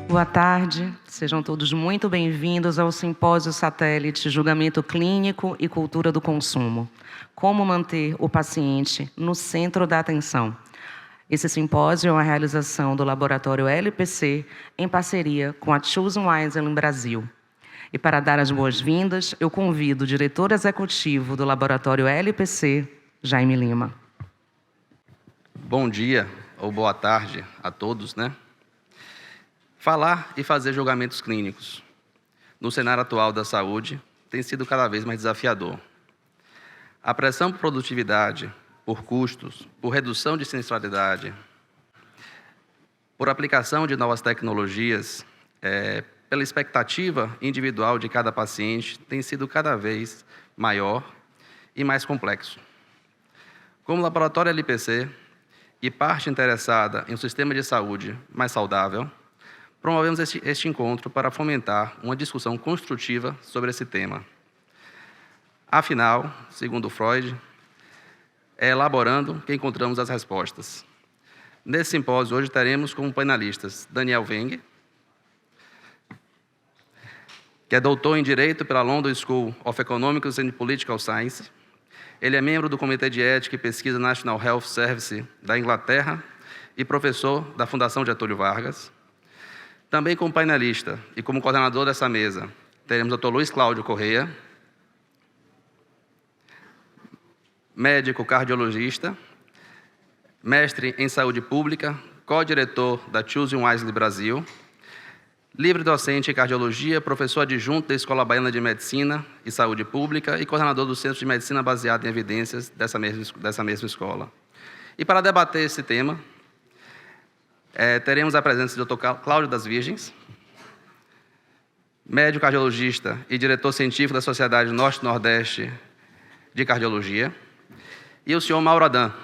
Boa tarde, sejam todos muito bem-vindos ao Simpósio Satélite Julgamento Clínico e Cultura do Consumo. Como manter o paciente no centro da atenção. Esse simpósio é uma realização do Laboratório LPC em parceria com a Choose Wisely Brasil. E para dar as boas-vindas, eu convido o diretor executivo do Laboratório LPC, Jaime Lima. Bom dia ou boa tarde a todos, né? Falar e fazer julgamentos clínicos no cenário atual da saúde tem sido cada vez mais desafiador. A pressão por produtividade, por custos, por redução de sinistralidade, por aplicação de novas tecnologias, pela expectativa individual de cada paciente, tem sido cada vez maior e mais complexo. Como laboratório LPC e parte interessada em um sistema de saúde mais saudável, promovemos este encontro para fomentar uma discussão construtiva sobre esse tema. Afinal, segundo Freud, é elaborando que encontramos as respostas. Nesse simpósio, hoje, teremos como panelistas Daniel Weng, que é doutor em Direito pela London School of Economics and Political Science. Ele é membro do Comitê de Ética e Pesquisa National Health Service da Inglaterra e professor da Fundação Getúlio Vargas. Também como painelista e como coordenador dessa mesa, teremos o Dr. Luiz Cláudio Correia, médico cardiologista, mestre em saúde pública, co-diretor da Choose Wisely Brasil, livre docente em cardiologia, professor adjunto da Escola Baiana de Medicina e Saúde Pública e coordenador do Centro de Medicina Baseada em Evidências dessa mesma escola. E para debater esse tema, teremos a presença do Dr. Cláudio das Virgens, médico cardiologista e diretor científico da Sociedade Norte-Nordeste de Cardiologia, e o senhor Mauro Adam,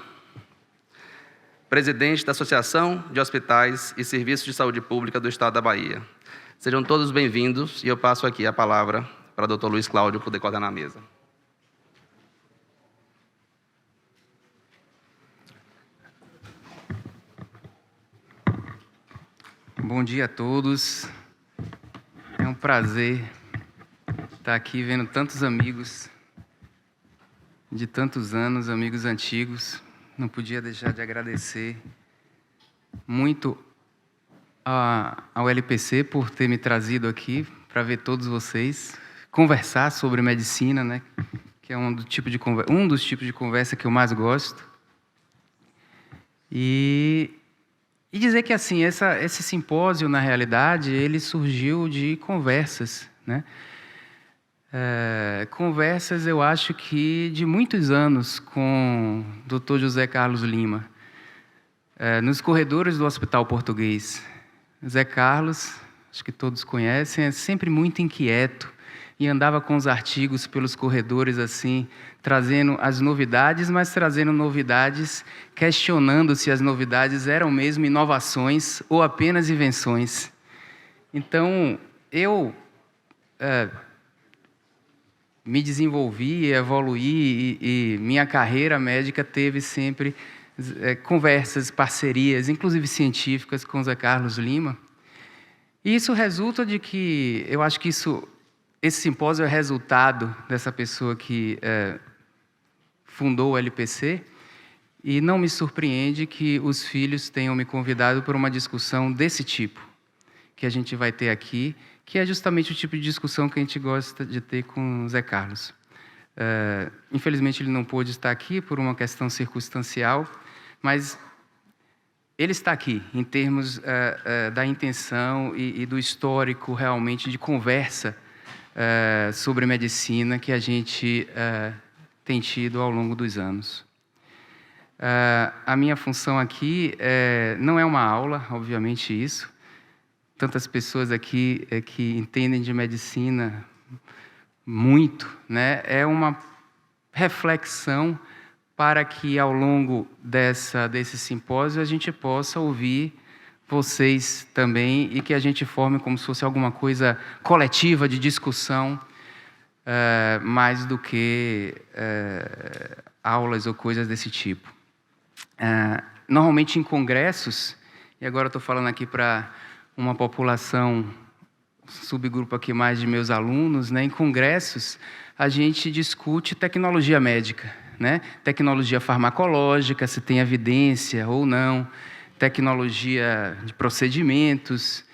presidente da Associação de Hospitais e Serviços de Saúde Pública do Estado da Bahia. Sejam todos bem-vindos e eu passo aqui a palavra para o Dr. Luiz Cláudio poder coordenar a mesa. Bom dia a todos. É um prazer estar aqui vendo tantos amigos de tantos anos, amigos antigos. Não podia deixar de agradecer muito ao LPC por ter me trazido aqui para ver todos vocês, conversar sobre medicina, né? Que é um dos tipos de conversa que eu mais gosto. E dizer que, assim, esse simpósio, na realidade, ele surgiu de conversas, né? Conversas, eu acho que de muitos anos com o Dr. José Carlos Lima, nos corredores do Hospital Português. José Carlos, acho que todos conhecem, é sempre muito inquieto e andava com os artigos pelos corredores, assim, trazendo as novidades, mas trazendo novidades, questionando se as novidades eram mesmo inovações ou apenas invenções. Então, eu me desenvolvi, evoluí e minha carreira médica teve sempre conversas, parcerias, inclusive científicas, com o José Carlos Lima. E isso resulta de que, eu acho que esse simpósio é resultado dessa pessoa que fundou o LPC, e não me surpreende que os filhos tenham me convidado para uma discussão desse tipo, que a gente vai ter aqui, que é justamente o tipo de discussão que a gente gosta de ter com o Zé Carlos. Infelizmente, ele não pôde estar aqui por uma questão circunstancial, mas ele está aqui em termos da intenção e do histórico, realmente, de conversa sobre medicina que a gente tem tido ao longo dos anos. A minha função aqui não é uma aula, obviamente isso. Tantas pessoas aqui que entendem de medicina muito, né? É uma reflexão para que, ao longo desse simpósio, a gente possa ouvir vocês também e que a gente forme como se fosse alguma coisa coletiva de discussão, mais do que aulas ou coisas desse tipo. Normalmente em congressos, e agora estou falando aqui para uma população, subgrupo aqui mais de meus alunos, né? Em congressos, a gente discute tecnologia médica, né? Tecnologia farmacológica, se tem evidência ou não, tecnologia de procedimentos,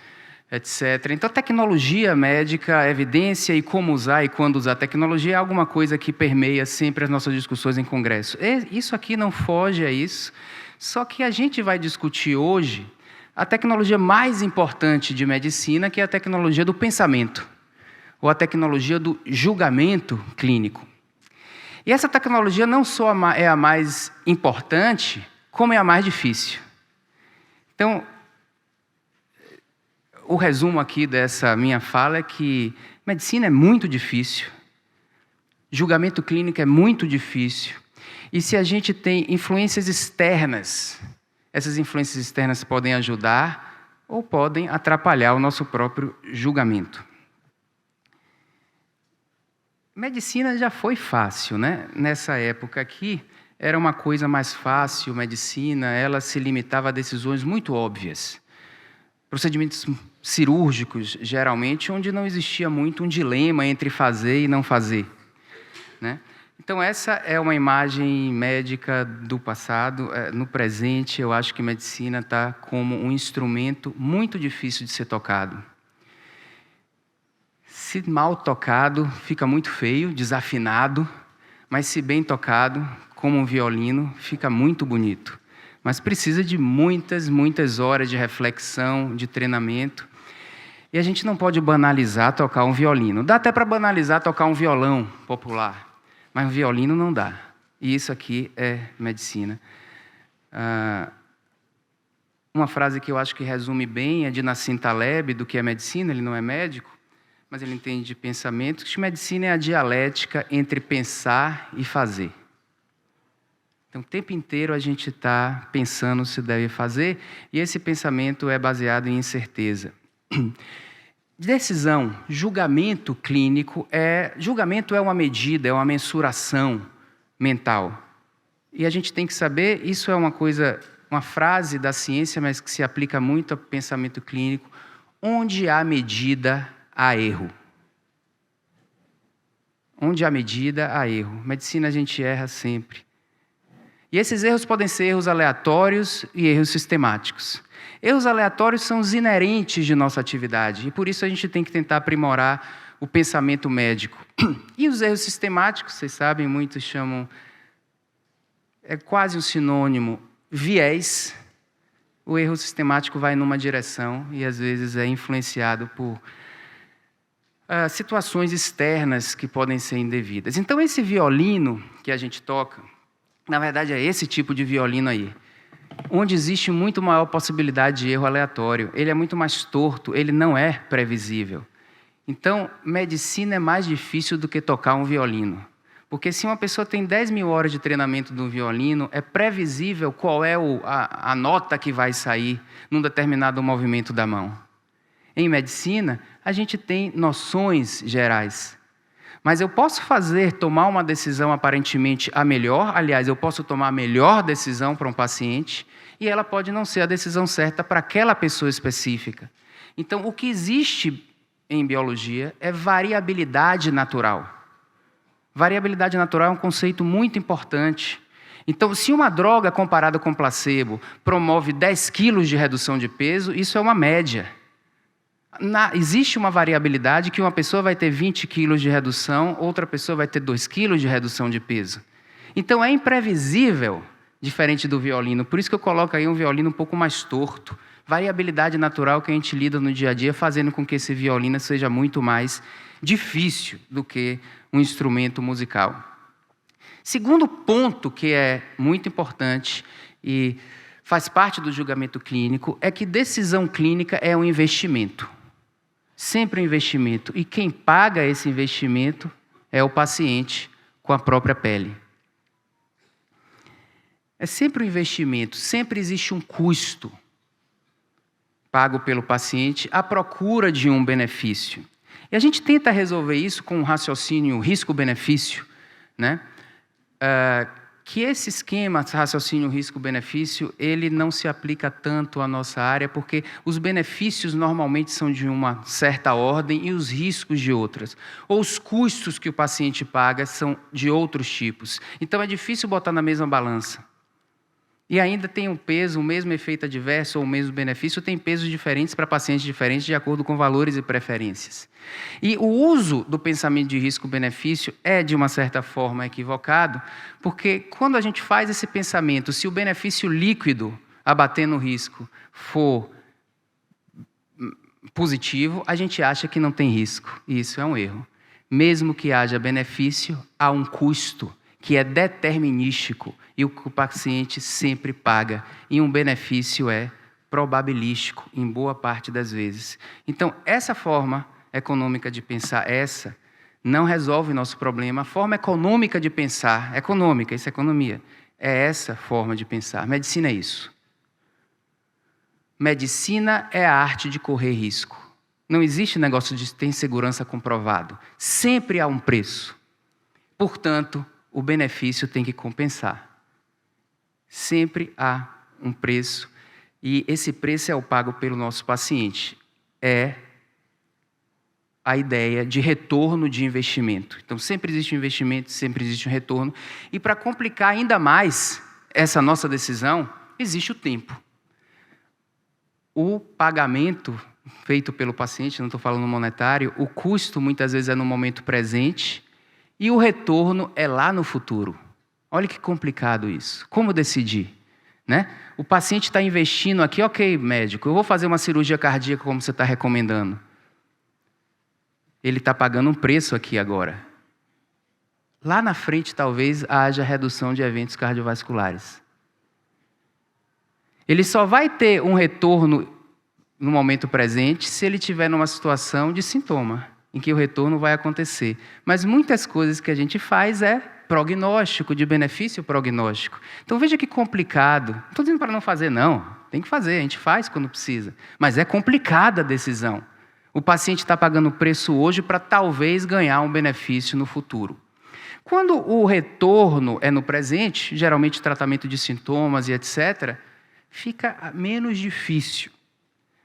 etc. Então, tecnologia médica, evidência e como usar e quando usar tecnologia é alguma coisa que permeia sempre as nossas discussões em congresso. Isso aqui não foge a isso, só que a gente vai discutir hoje a tecnologia mais importante de medicina, que é a tecnologia do pensamento, ou a tecnologia do julgamento clínico. E essa tecnologia não só é a mais importante, como é a mais difícil. Então, o resumo aqui dessa minha fala é que medicina é muito difícil, julgamento clínico é muito difícil, e se a gente tem influências externas, essas influências externas podem ajudar ou podem atrapalhar o nosso próprio julgamento. Medicina já foi fácil, né? Nessa época aqui, era uma coisa mais fácil, medicina, ela se limitava a decisões muito óbvias. Procedimentos cirúrgicos, geralmente, onde não existia muito um dilema entre fazer e não fazer, né? Então, essa é uma imagem médica do passado. No presente, eu acho que medicina está como um instrumento muito difícil de ser tocado. Se mal tocado, fica muito feio, desafinado, mas se bem tocado, como um violino, fica muito bonito. Mas precisa de muitas horas de reflexão, de treinamento. E a gente não pode banalizar tocar um violino. Dá até para banalizar tocar um violão popular, mas um violino não dá. E isso aqui é medicina. Uma frase que eu acho que resume bem é de Nassim Taleb, do que é medicina. Ele não é médico, mas ele entende de pensamento, que medicina é a dialética entre pensar e fazer. Então, o tempo inteiro a gente está pensando se deve fazer, e esse pensamento é baseado em incerteza. Decisão, julgamento clínico, julgamento é uma medida, é uma mensuração mental. E a gente tem que saber, isso é uma frase da ciência, mas que se aplica muito ao pensamento clínico, onde há medida, há erro. Onde há medida, há erro. Medicina a gente erra sempre. E esses erros podem ser erros aleatórios e erros sistemáticos. Erros aleatórios são os inerentes de nossa atividade, e por isso a gente tem que tentar aprimorar o pensamento médico. E os erros sistemáticos, vocês sabem, muitos chamam, é quase um sinônimo, viés. O erro sistemático vai numa direção e às vezes é influenciado por situações externas que podem ser indevidas. Então, esse violino que a gente toca, na verdade, é esse tipo de violino aí, onde existe muito maior possibilidade de erro aleatório. Ele é muito mais torto, ele não é previsível. Então, medicina é mais difícil do que tocar um violino. Porque se uma pessoa tem 10 mil horas de treinamento do violino, é previsível qual é a nota que vai sair num determinado movimento da mão. Em medicina, a gente tem noções gerais. Mas eu posso tomar uma decisão aparentemente a melhor, aliás, eu posso tomar a melhor decisão para um paciente, e ela pode não ser a decisão certa para aquela pessoa específica. Então, o que existe em biologia é variabilidade natural. Variabilidade natural é um conceito muito importante. Então, se uma droga comparada com placebo promove 10 quilos de redução de peso, isso é uma média. Existe uma variabilidade que uma pessoa vai ter 20 quilos de redução, outra pessoa vai ter 2 quilos de redução de peso. Então, é imprevisível, diferente do violino. Por isso que eu coloco aí um violino um pouco mais torto. Variabilidade natural que a gente lida no dia a dia, fazendo com que esse violino seja muito mais difícil do que um instrumento musical. Segundo ponto que é muito importante e faz parte do julgamento clínico é que decisão clínica é um investimento. Sempre um investimento. E quem paga esse investimento é o paciente com a própria pele. É sempre um investimento, sempre existe um custo pago pelo paciente à procura de um benefício. E a gente tenta resolver isso com um raciocínio risco-benefício, né? que esse esquema, raciocínio risco-benefício, ele não se aplica tanto à nossa área, porque os benefícios normalmente são de uma certa ordem e os riscos de outras. Ou os custos que o paciente paga são de outros tipos. Então, é difícil botar na mesma balança. E ainda tem um peso, o mesmo efeito adverso ou o mesmo benefício, tem pesos diferentes para pacientes diferentes, de acordo com valores e preferências. E o uso do pensamento de risco-benefício é, de uma certa forma, equivocado, porque quando a gente faz esse pensamento, se o benefício líquido a bater no risco for positivo, a gente acha que não tem risco. E isso é um erro. Mesmo que haja benefício, há um custo que é determinístico e o que o paciente sempre paga. E um benefício é probabilístico, em boa parte das vezes. Então, essa forma econômica de pensar, não resolve nosso problema. A forma econômica de pensar, econômica, isso é economia, é essa forma de pensar. Medicina é isso. Medicina é a arte de correr risco. Não existe negócio de ter segurança comprovado. Sempre há um preço. Portanto, o benefício tem que compensar. Sempre há um preço, e esse preço é o pago pelo nosso paciente. É a ideia de retorno de investimento. Então, sempre existe um investimento, sempre existe um retorno. E para complicar ainda mais essa nossa decisão, existe o tempo. O pagamento feito pelo paciente, não estou falando monetário, o custo muitas vezes é no momento presente, e o retorno é lá no futuro. Olha que complicado isso. Como decidir? Né? O paciente está investindo aqui, ok, médico, eu vou fazer uma cirurgia cardíaca como você está recomendando. Ele está pagando um preço aqui agora. Lá na frente, talvez, haja redução de eventos cardiovasculares. Ele só vai ter um retorno no momento presente se ele estiver numa situação de sintoma, em que o retorno vai acontecer. Mas muitas coisas que a gente faz é prognóstico, de benefício prognóstico. Então veja que complicado. Não estou dizendo para não fazer, não. Tem que fazer, a gente faz quando precisa. Mas é complicada a decisão. O paciente está pagando o preço hoje para talvez ganhar um benefício no futuro. Quando o retorno é no presente, geralmente tratamento de sintomas e etc., fica menos difícil.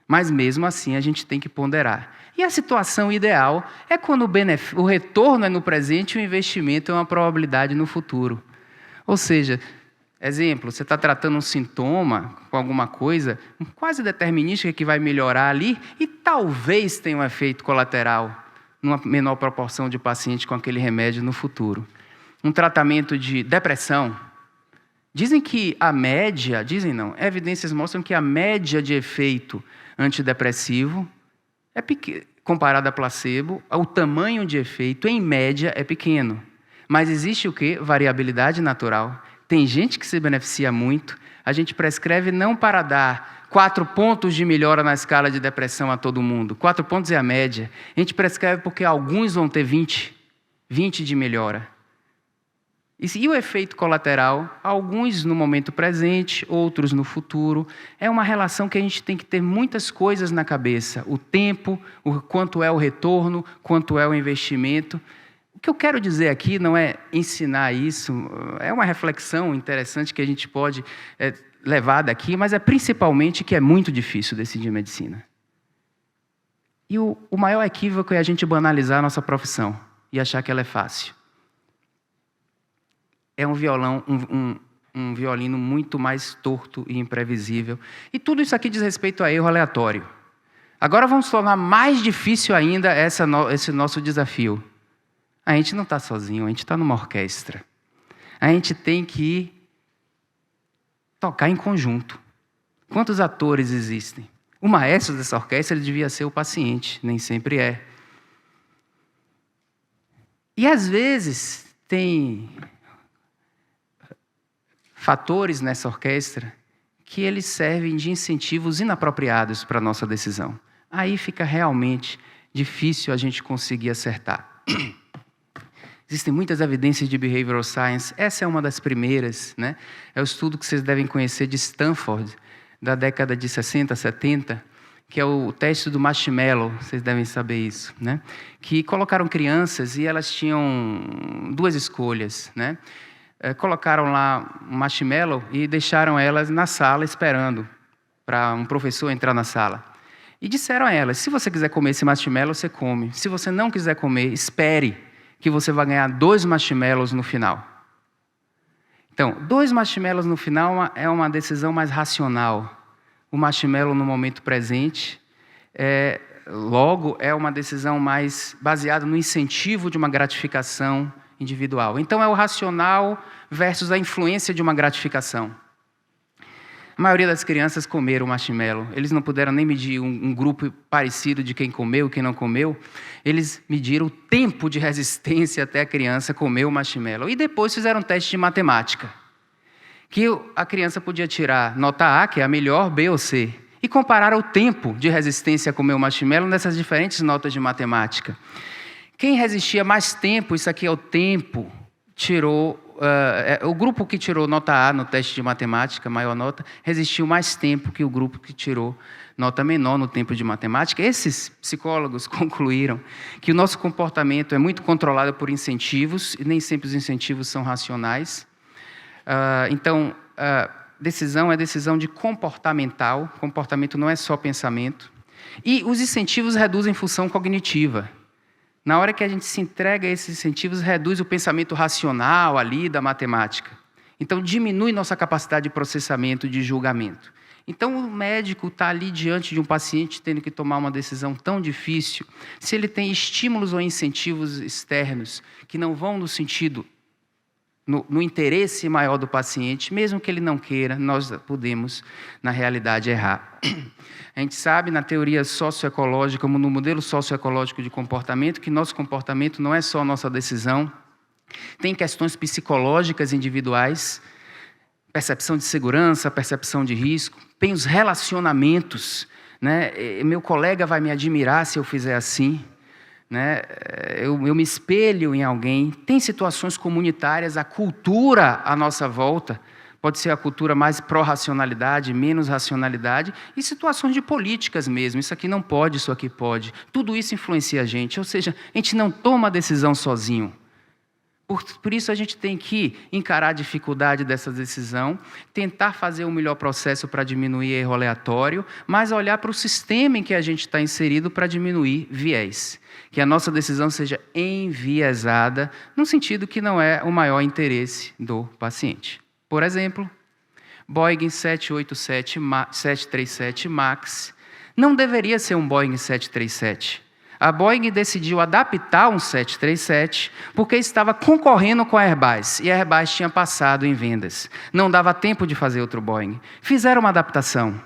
Mas mesmo assim a gente tem que ponderar. E a situação ideal é quando o retorno é no presente e o investimento é uma probabilidade no futuro. Ou seja, exemplo, você está tratando um sintoma com alguma coisa quase determinística que vai melhorar ali e talvez tenha um efeito colateral numa menor proporção de pacientes com aquele remédio no futuro. Um tratamento de depressão. Dizem que a média, evidências mostram que a média de efeito antidepressivo é pequeno, comparado a placebo, o tamanho de efeito, em média, é pequeno. Mas existe o quê? Variabilidade natural. Tem gente que se beneficia muito. A gente prescreve não para dar 4 pontos de melhora na escala de depressão a todo mundo. 4 pontos é a média. A gente prescreve porque alguns vão ter 20 de melhora. E o efeito colateral? Alguns no momento presente, outros no futuro. É uma relação que a gente tem que ter muitas coisas na cabeça. O tempo, quanto é o retorno, quanto é o investimento. O que eu quero dizer aqui não é ensinar isso, é uma reflexão interessante que a gente pode levar daqui, mas é principalmente que é muito difícil decidir medicina. E o maior equívoco é a gente banalizar a nossa profissão e achar que ela é fácil. É um violino muito mais torto e imprevisível. E tudo isso aqui diz respeito a erro aleatório. Agora vamos tornar mais difícil ainda esse nosso desafio. A gente não está sozinho, a gente está numa orquestra. A gente tem que tocar em conjunto. Quantos atores existem? O maestro dessa orquestra ele devia ser o paciente, nem sempre é. E às vezes tem fatores nessa orquestra que eles servem de incentivos inapropriados para a nossa decisão. Aí fica realmente difícil a gente conseguir acertar. Existem muitas evidências de behavioral science. Essa é uma das primeiras, né? É o estudo que vocês devem conhecer de Stanford, da década de 60, 70, que é o teste do marshmallow, vocês devem saber isso, né? Que colocaram crianças e elas tinham 2 escolhas, né? colocaram lá um marshmallow e deixaram elas na sala esperando para um professor entrar na sala. E disseram a elas, se você quiser comer esse marshmallow, você come. Se você não quiser comer, espere, que você vai ganhar 2 marshmallows no final. Então, 2 marshmallows no final é uma decisão mais racional. O marshmallow no momento presente, logo, é uma decisão mais baseada no incentivo de uma gratificação individual. Então, é o racional versus a influência de uma gratificação. A maioria das crianças comeram marshmallow. Eles não puderam nem medir um grupo parecido de quem comeu e quem não comeu. Eles mediram o tempo de resistência até a criança comer o marshmallow. E depois fizeram um teste de matemática, que a criança podia tirar nota A, que é a melhor, B ou C, e comparar o tempo de resistência a comer o marshmallow nessas diferentes notas de matemática. Quem resistia mais tempo, isso aqui é o tempo, tirou... o grupo que tirou nota A no teste de matemática, maior nota, resistiu mais tempo que o grupo que tirou nota menor no tempo de matemática. Esses psicólogos concluíram que o nosso comportamento é muito controlado por incentivos, e nem sempre os incentivos são racionais. Então, decisão é decisão de comportamental, comportamento não é só pensamento, e os incentivos reduzem função cognitiva. Na hora que a gente se entrega a esses incentivos, reduz o pensamento racional ali da matemática. Então, diminui nossa capacidade de processamento, de julgamento. Então, o médico está ali diante de um paciente tendo que tomar uma decisão tão difícil. Se ele tem estímulos ou incentivos externos que não vão no sentido, no interesse maior do paciente, mesmo que ele não queira, nós podemos, na realidade, errar. A gente sabe, na teoria socioecológica, como no modelo socioecológico de comportamento, que nosso comportamento não é só nossa decisão, tem questões psicológicas individuais, percepção de segurança, percepção de risco, tem os relacionamentos, né? Meu colega vai me admirar se eu fizer assim, né? Eu me espelho em alguém. Tem situações comunitárias, a cultura à nossa volta, pode ser a cultura mais pró-racionalidade, menos racionalidade, e situações de políticas mesmo. Isso aqui não pode, isso aqui pode. Tudo isso influencia a gente, ou seja, a gente não toma a decisão sozinho. Por isso a gente tem que encarar a dificuldade dessa decisão, tentar fazer o melhor processo para diminuir erro aleatório, mas olhar para o sistema em que a gente está inserido para diminuir viés. Que a nossa decisão seja enviesada, no sentido que não é o maior interesse do paciente. Por exemplo, Boeing 737 MAX não deveria ser um Boeing 737. A Boeing decidiu adaptar um 737 porque estava concorrendo com a Airbus, e a Airbus tinha passado em vendas. Não dava tempo de fazer outro Boeing. Fizeram uma adaptação.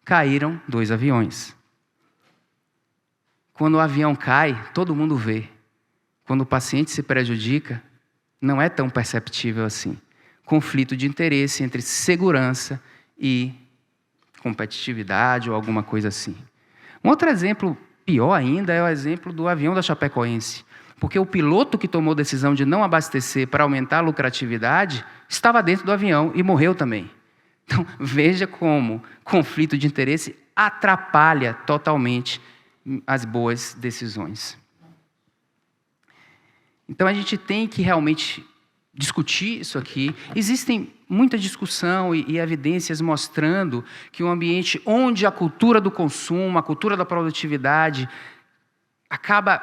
Caíram 2 aviões. Quando o avião cai, todo mundo vê. Quando o paciente se prejudica, não é tão perceptível assim. Conflito de interesse entre segurança e competitividade ou alguma coisa assim. Um outro exemplo pior ainda é o exemplo do avião da Chapecoense, porque o piloto que tomou a decisão de não abastecer para aumentar a lucratividade estava dentro do avião e morreu também. Então, veja como conflito de interesse atrapalha totalmente as boas decisões. Então, a gente tem que realmente discutir isso aqui. Existem muita discussão e evidências mostrando que um ambiente onde a cultura do consumo, a cultura da produtividade, acaba,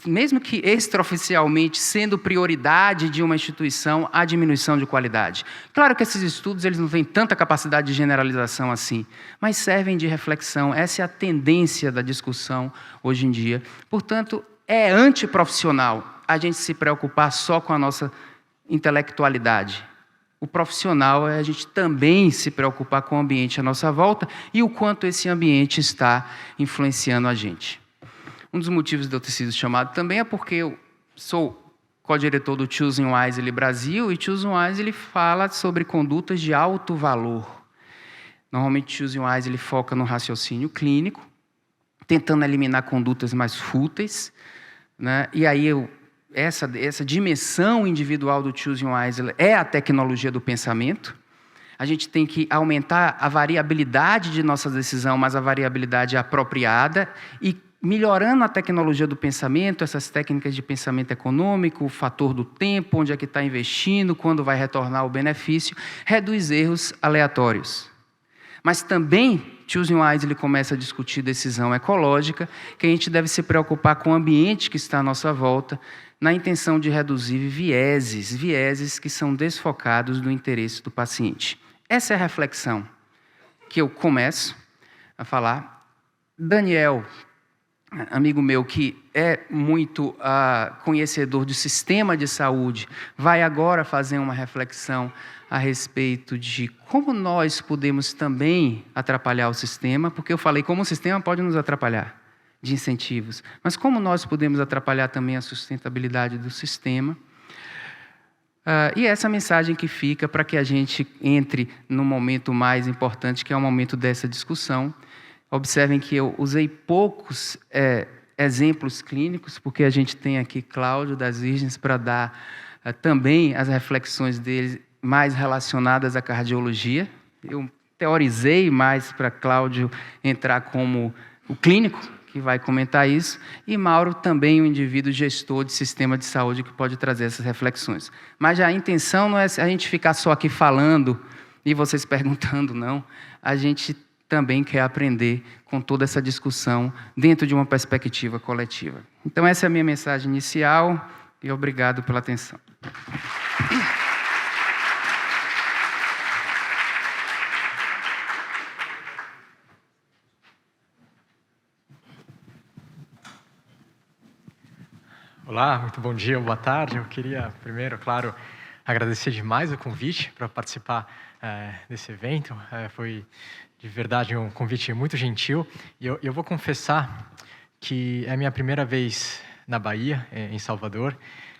mesmo que extraoficialmente, sendo prioridade de uma instituição, a diminuição de qualidade. Claro que esses estudos eles não têm tanta capacidade de generalização assim, mas servem de reflexão. Essa é a tendência da discussão hoje em dia. Portanto, é antiprofissional a gente se preocupar só com a nossa intelectualidade. O profissional é a gente também se preocupar com o ambiente à nossa volta e o quanto esse ambiente está influenciando a gente. Um dos motivos de eu ter sido chamado também é porque eu sou co-diretor do Choosing Wisely Brasil, e Choosing Wisely fala sobre condutas de alto valor. Normalmente, Choosing Wisely foca no raciocínio clínico, tentando eliminar condutas mais fúteis, né? E aí essa dimensão individual do Choosing Wisely é a tecnologia do pensamento. A gente tem que aumentar a variabilidade de nossa decisão, mas a variabilidade apropriada, e melhorando a tecnologia do pensamento, essas técnicas de pensamento econômico, o fator do tempo, onde é que está investindo, quando vai retornar o benefício, reduz erros aleatórios. Mas também, Choosing Wise ele começa a discutir decisão ecológica, que a gente deve se preocupar com o ambiente que está à nossa volta, na intenção de reduzir vieses que são desfocados do interesse do paciente. Essa é a reflexão que eu começo a falar. Daniel, amigo meu que é muito conhecedor do sistema de saúde, vai agora fazer uma reflexão a respeito de como nós podemos também atrapalhar o sistema, porque eu falei como o sistema pode nos atrapalhar de incentivos, mas como nós podemos atrapalhar também a sustentabilidade do sistema. E essa mensagem que fica para que a gente entre no momento mais importante, que é o momento dessa discussão. Observem que eu usei poucos exemplos clínicos, porque a gente tem aqui Cláudio das Virgens para dar também as reflexões dele mais relacionadas à cardiologia. Eu teorizei mais para Cláudio entrar como o clínico, que vai comentar isso, e Mauro também um indivíduo gestor de sistema de saúde que pode trazer essas reflexões. Mas a intenção não é a gente ficar só aqui falando e vocês perguntando, não. A gente também quer aprender com toda essa discussão dentro de uma perspectiva coletiva. Então, essa é a minha mensagem inicial e obrigado pela atenção. Olá, muito bom dia, boa tarde. Eu queria, primeiro, claro, agradecer demais o convite para participar desse evento. Foi, de verdade, um convite muito gentil. E eu vou confessar que é a minha primeira vez na Bahia, em Salvador.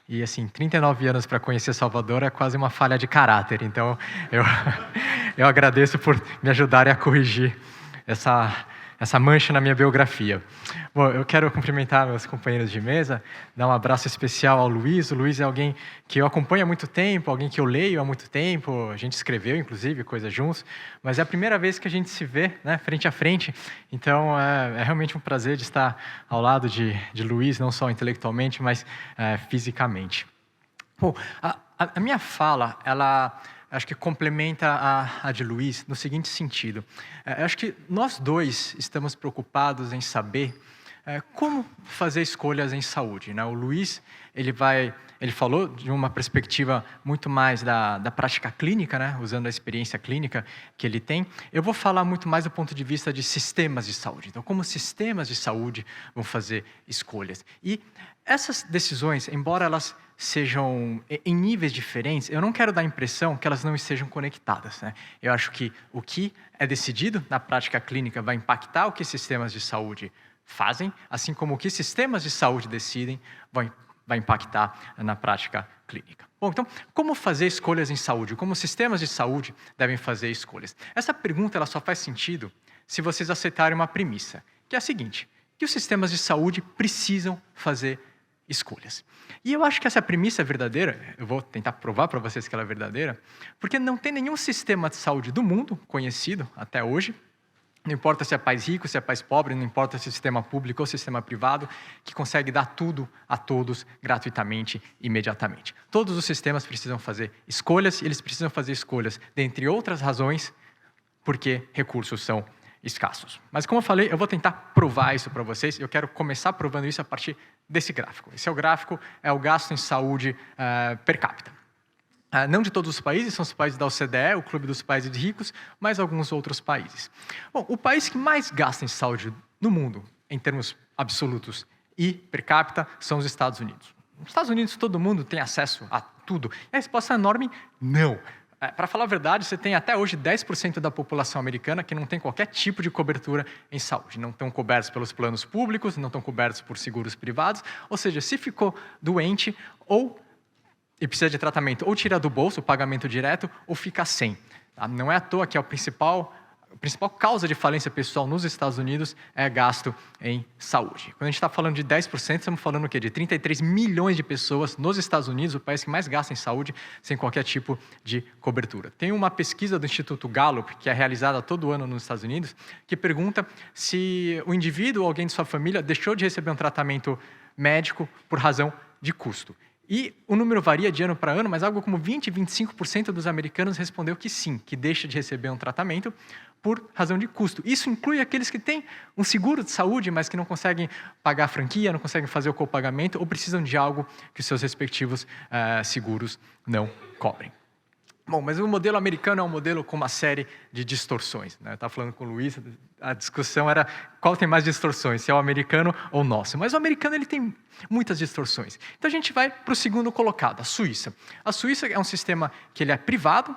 E, assim, 39 anos para conhecer Salvador é quase uma falha de caráter. Então, eu agradeço por me ajudarem a corrigir essa mancha na minha biografia. Bom, eu quero cumprimentar meus companheiros de mesa, dar um abraço especial ao Luiz. O Luiz é alguém que eu acompanho há muito tempo, alguém que eu leio há muito tempo, a gente escreveu, inclusive, coisas juntos, mas é a primeira vez que a gente se vê, né, frente a frente, então é realmente um prazer de estar ao lado de Luiz, não só intelectualmente, mas fisicamente. Bom, a minha fala, ela acho que complementa a de Luiz no seguinte sentido. Acho que nós dois estamos preocupados em saber como fazer escolhas em saúde, né? O Luiz, ele falou de uma perspectiva muito mais da prática clínica, né? Usando a experiência clínica que ele tem. Eu vou falar muito mais do ponto de vista de sistemas de saúde. Então, como sistemas de saúde vão fazer escolhas. E essas decisões, embora elas sejam em níveis diferentes, eu não quero dar a impressão que elas não estejam conectadas, né? Eu acho que o que é decidido na prática clínica vai impactar o que sistemas de saúde fazem, assim como o que sistemas de saúde decidem vai impactar na prática clínica. Bom, então, como fazer escolhas em saúde? Como sistemas de saúde devem fazer escolhas? Essa pergunta ela só faz sentido se vocês aceitarem uma premissa, que é a seguinte, que os sistemas de saúde precisam fazer escolhas. E eu acho que essa premissa é verdadeira, eu vou tentar provar para vocês que ela é verdadeira, porque não tem nenhum sistema de saúde do mundo conhecido até hoje, não importa se é país rico, se é país pobre, não importa se é sistema público ou sistema privado, que consegue dar tudo a todos gratuitamente, imediatamente. Todos os sistemas precisam fazer escolhas, e eles precisam fazer escolhas, dentre outras razões, porque recursos são escassos. Mas, como eu falei, eu vou tentar provar isso para vocês. Eu quero começar provando isso a partir desse gráfico. Esse é o gráfico, é o gasto em saúde per capita. Não de todos os países, são os países da OCDE, o Clube dos Países Ricos, mas alguns outros países. Bom, o país que mais gasta em saúde no mundo, em termos absolutos e per capita, são os Estados Unidos. Nos Estados Unidos, todo mundo tem acesso a tudo. E a resposta é enorme, não. Para falar a verdade, você tem até hoje 10% da população americana que não tem qualquer tipo de cobertura em saúde. Não estão cobertos pelos planos públicos, não estão cobertos por seguros privados. Ou seja, se ficou doente e precisa de tratamento, ou tira do bolso o pagamento direto, ou fica sem. Tá? Não é à toa que é o principal principal causa de falência pessoal nos Estados Unidos é gasto em saúde. Quando a gente está falando de 10%, estamos falando o quê? De 33 milhões de pessoas nos Estados Unidos, o país que mais gasta em saúde, sem qualquer tipo de cobertura. Tem uma pesquisa do Instituto Gallup, que é realizada todo ano nos Estados Unidos, que pergunta se o indivíduo ou alguém de sua família deixou de receber um tratamento médico por razão de custo. E o número varia de ano para ano, mas algo como 20, 25% dos americanos respondeu que sim, que deixa de receber um tratamento por razão de custo. Isso inclui aqueles que têm um seguro de saúde, mas que não conseguem pagar a franquia, não conseguem fazer o copagamento ou precisam de algo que os seus respectivos seguros não cobrem. Bom, mas o modelo americano é um modelo com uma série de distorções, né? Eu estava falando com o Luiz, a discussão era qual tem mais distorções, se é o americano ou o nosso. Mas o americano ele tem muitas distorções. Então a gente vai para o segundo colocado, a Suíça. A Suíça é um sistema que ele é privado,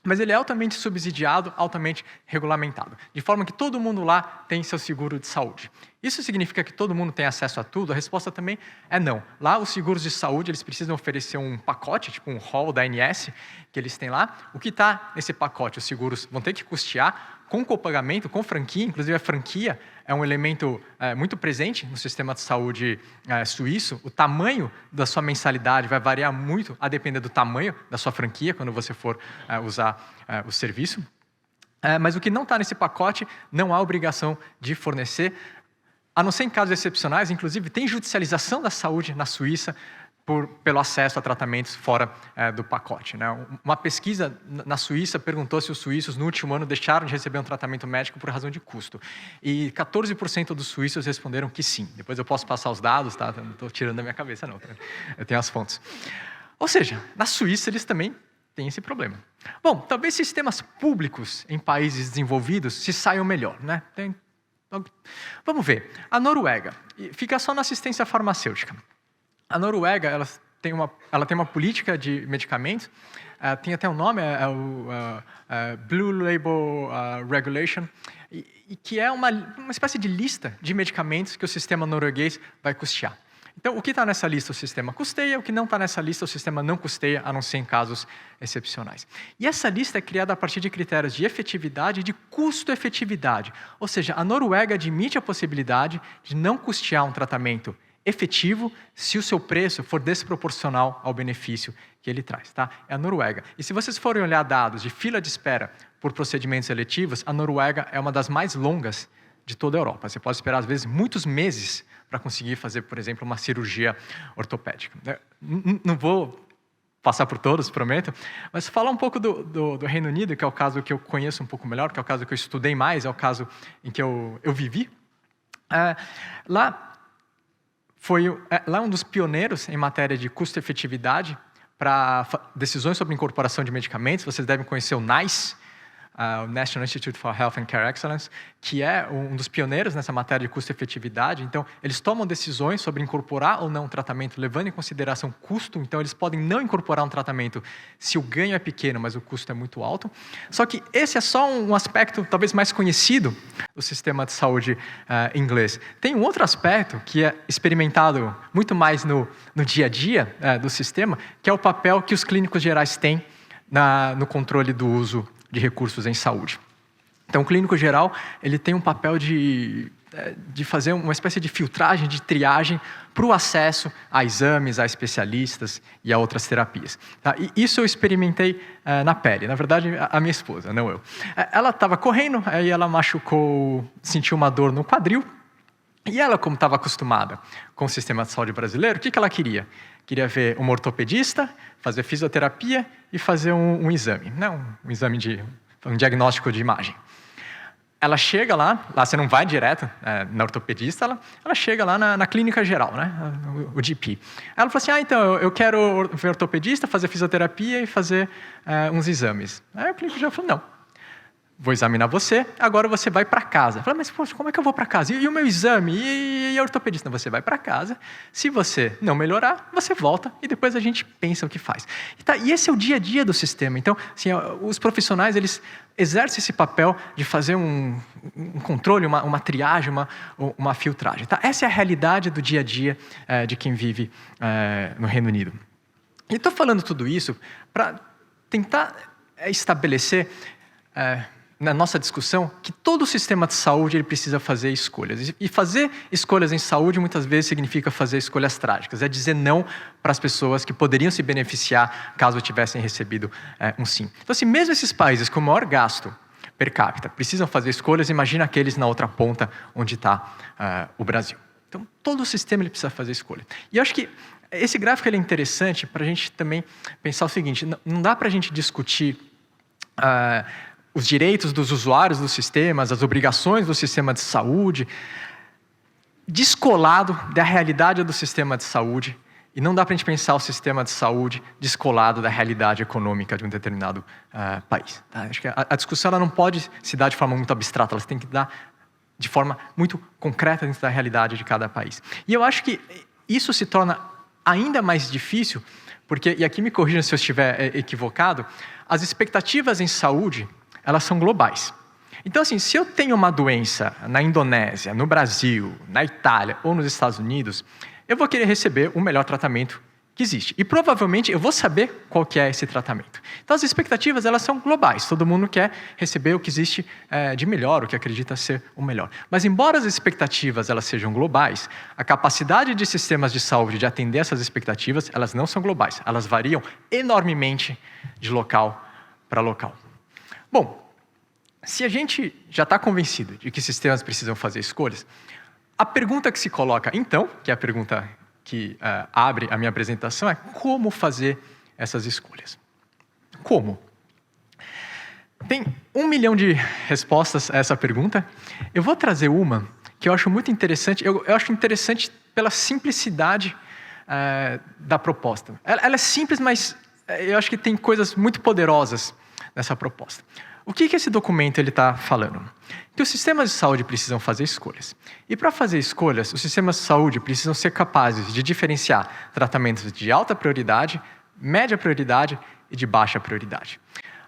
mas ele é altamente subsidiado, altamente regulamentado, de forma que todo mundo lá tem seu seguro de saúde. Isso significa que todo mundo tem acesso a tudo? A resposta também é não. Lá, os seguros de saúde eles precisam oferecer um pacote, tipo um hall da ANS, que eles têm lá. O que está nesse pacote? Os seguros vão ter que custear com copagamento, com franquia. Inclusive, a franquia é um elemento muito presente no sistema de saúde suíço. O tamanho da sua mensalidade vai variar muito a depender do tamanho da sua franquia, quando você for usar o serviço. Mas o que não está nesse pacote não há obrigação de fornecer, a não ser em casos excepcionais. Inclusive, tem judicialização da saúde na Suíça pelo acesso a tratamentos fora do pacote, né? Uma pesquisa na Suíça perguntou se os suíços, no último ano, deixaram de receber um tratamento médico por razão de custo. E 14% dos suíços responderam que sim. Depois eu posso passar os dados, tá? Não estou tirando da minha cabeça, não. Eu tenho as fontes. Ou seja, na Suíça eles também têm esse problema. Bom, talvez sistemas públicos em países desenvolvidos se saiam melhor, né? Vamos ver. A Noruega fica só na assistência farmacêutica. A Noruega ela tem uma política de medicamentos, tem até um nome, é o Blue Label Regulation, e que é uma espécie de lista de medicamentos que o sistema norueguês vai custear. Então, o que está nessa lista o sistema custeia, o que não está nessa lista o sistema não custeia, a não ser em casos excepcionais. E essa lista é criada a partir de critérios de efetividade e de custo-efetividade. Ou seja, a Noruega admite a possibilidade de não custear um tratamento efetivo se o seu preço for desproporcional ao benefício que ele traz. Tá? É a Noruega. E se vocês forem olhar dados de fila de espera por procedimentos eletivos, a Noruega é uma das mais longas de toda a Europa. Você pode esperar, às vezes, muitos meses para conseguir fazer, por exemplo, uma cirurgia ortopédica. Não vou passar por todos, prometo, mas falar um pouco do Reino Unido, que é o caso que eu conheço um pouco melhor, que é o caso que eu estudei mais, é o caso em que eu vivi. Lá é um dos pioneiros em matéria de custo-efetividade para decisões sobre incorporação de medicamentos. Vocês devem conhecer o NICE, o National Institute for Health and Care Excellence, que é um dos pioneiros nessa matéria de custo-efetividade. Então, eles tomam decisões sobre incorporar ou não um tratamento, levando em consideração custo. Então, eles podem não incorporar um tratamento se o ganho é pequeno, mas o custo é muito alto. Só que esse é só um aspecto talvez mais conhecido do sistema de saúde inglês. Tem um outro aspecto que é experimentado muito mais no dia a dia do sistema, que é o papel que os clínicos gerais têm no controle do uso de recursos em saúde. Então, o clínico geral ele tem um papel de fazer uma espécie de filtragem, de triagem para o acesso a exames, a especialistas e a outras terapias. Tá? E isso eu experimentei na pele. Na verdade, a minha esposa, não eu. Ela estava correndo, aí ela machucou, sentiu uma dor no quadril. E ela, como estava acostumada com o sistema de saúde brasileiro, o que ela queria? Queria ver um ortopedista, fazer fisioterapia e fazer um exame. Não, um diagnóstico de imagem. Ela chega lá você não vai direto na ortopedista, ela chega lá na clínica geral, né? O GP. Ela falou assim, então, eu quero ver ortopedista, fazer fisioterapia e fazer uns exames. Aí o clínico geral falou, não. Vou examinar você, agora você vai para casa. Eu falei, mas poxa, como é que eu vou para casa? E o meu exame? E a ortopedista? Você vai para casa, se você não melhorar, você volta e depois a gente pensa o que faz. E esse é o dia a dia do sistema. Então, assim, os profissionais, eles exercem esse papel de fazer um controle, uma triagem, uma filtragem. Tá? Essa é a realidade do dia a dia de quem vive no Reino Unido. E estou falando tudo isso para tentar estabelecer na nossa discussão, que todo o sistema de saúde ele precisa fazer escolhas. E fazer escolhas em saúde muitas vezes significa fazer escolhas trágicas. É dizer não para as pessoas que poderiam se beneficiar caso tivessem recebido um sim. Então, assim, mesmo esses países com maior gasto per capita precisam fazer escolhas, imagina aqueles na outra ponta onde está o Brasil. Então, todo o sistema ele precisa fazer escolha. E eu acho que esse gráfico ele é interessante para a gente também pensar o seguinte, não dá para a gente discutir os direitos dos usuários dos sistemas, as obrigações do sistema de saúde, descolado da realidade do sistema de saúde, e não dá para a gente pensar o sistema de saúde descolado da realidade econômica de um determinado país. Tá? Acho que a discussão ela não pode se dar de forma muito abstrata, ela tem que dar de forma muito concreta dentro da realidade de cada país. E eu acho que isso se torna ainda mais difícil, porque, e aqui me corrijam se eu estiver equivocado, as expectativas em saúde elas são globais. Então, assim, se eu tenho uma doença na Indonésia, no Brasil, na Itália ou nos Estados Unidos, eu vou querer receber o melhor tratamento que existe. E provavelmente eu vou saber qual que é esse tratamento. Então, as expectativas elas são globais. Todo mundo quer receber o que existe de melhor, o que acredita ser o melhor. Mas, embora as expectativas elas sejam globais, a capacidade de sistemas de saúde de atender essas expectativas, elas não são globais. Elas variam enormemente de local para local. Bom, se a gente já está convencido de que sistemas precisam fazer escolhas, a pergunta que se coloca, então, que é a pergunta que abre a minha apresentação, é como fazer essas escolhas. Como? Tem 1 milhão de respostas a essa pergunta. Eu vou trazer uma que eu acho muito interessante. Eu acho interessante pela simplicidade da proposta. Ela é simples, mas eu acho que tem coisas muito poderosas nessa proposta. O que esse documento está falando? Que os sistemas de saúde precisam fazer escolhas. E para fazer escolhas, os sistemas de saúde precisam ser capazes de diferenciar tratamentos de alta prioridade, média prioridade e de baixa prioridade.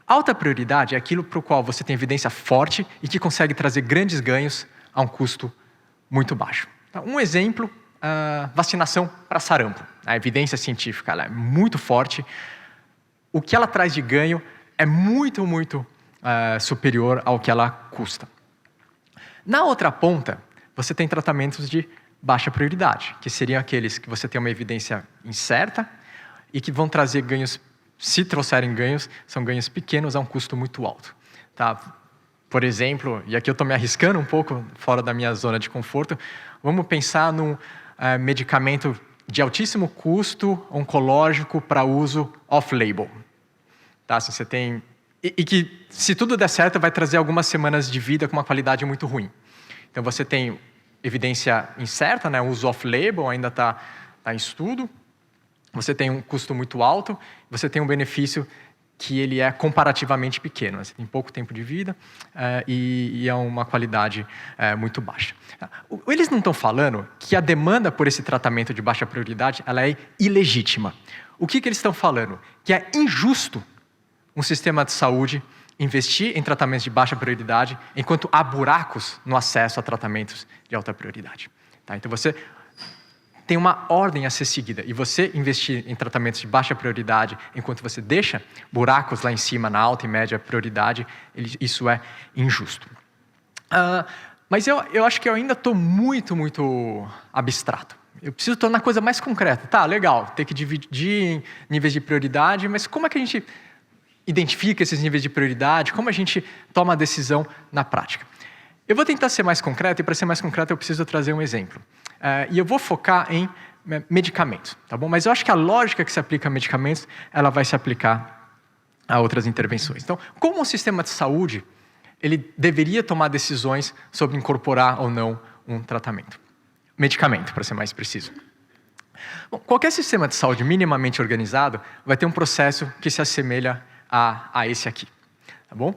Alta prioridade é aquilo para o qual você tem evidência forte e que consegue trazer grandes ganhos a um custo muito baixo. Então, um exemplo, vacinação para sarampo. A evidência científica ela é muito forte. O que ela traz de ganho é muito superior ao que ela custa. Na outra ponta, você tem tratamentos de baixa prioridade, que seriam aqueles que você tem uma evidência incerta e que vão trazer ganhos, se trouxerem ganhos, são ganhos pequenos a um custo muito alto. Tá? Por exemplo, e aqui eu estou me arriscando um pouco fora da minha zona de conforto, vamos pensar num medicamento de altíssimo custo oncológico para uso off-label. Tá? Se você tem e que, se tudo der certo, vai trazer algumas semanas de vida com uma qualidade muito ruim. Então, você tem evidência incerta, né? O uso off-label ainda está em estudo. Você tem um custo muito alto. Você tem um benefício que ele é comparativamente pequeno. Você tem pouco tempo de vida e é uma qualidade muito baixa. Eles não estão falando que a demanda por esse tratamento de baixa prioridade ela é ilegítima. O que eles estão falando? Que é injusto um sistema de saúde investir em tratamentos de baixa prioridade, enquanto há buracos no acesso a tratamentos de alta prioridade. Tá? Então, você tem uma ordem a ser seguida, e você investir em tratamentos de baixa prioridade, enquanto você deixa buracos lá em cima, na alta e média prioridade, isso é injusto. Mas eu acho que eu ainda estou muito abstrato. Eu preciso tornar a coisa mais concreta. Tá, legal, ter que dividir em níveis de prioridade, mas como é que a gente identifica esses níveis de prioridade, como a gente toma a decisão na prática. Eu vou tentar ser mais concreto, e para ser mais concreto eu preciso trazer um exemplo. E eu vou focar em medicamentos, tá bom? Mas eu acho que a lógica que se aplica a medicamentos, ela vai se aplicar a outras intervenções. Então, como o sistema de saúde, ele deveria tomar decisões sobre incorporar ou não um tratamento? Medicamento, para ser mais preciso. Bom, qualquer sistema de saúde minimamente organizado vai ter um processo que se assemelha a esse aqui, tá bom?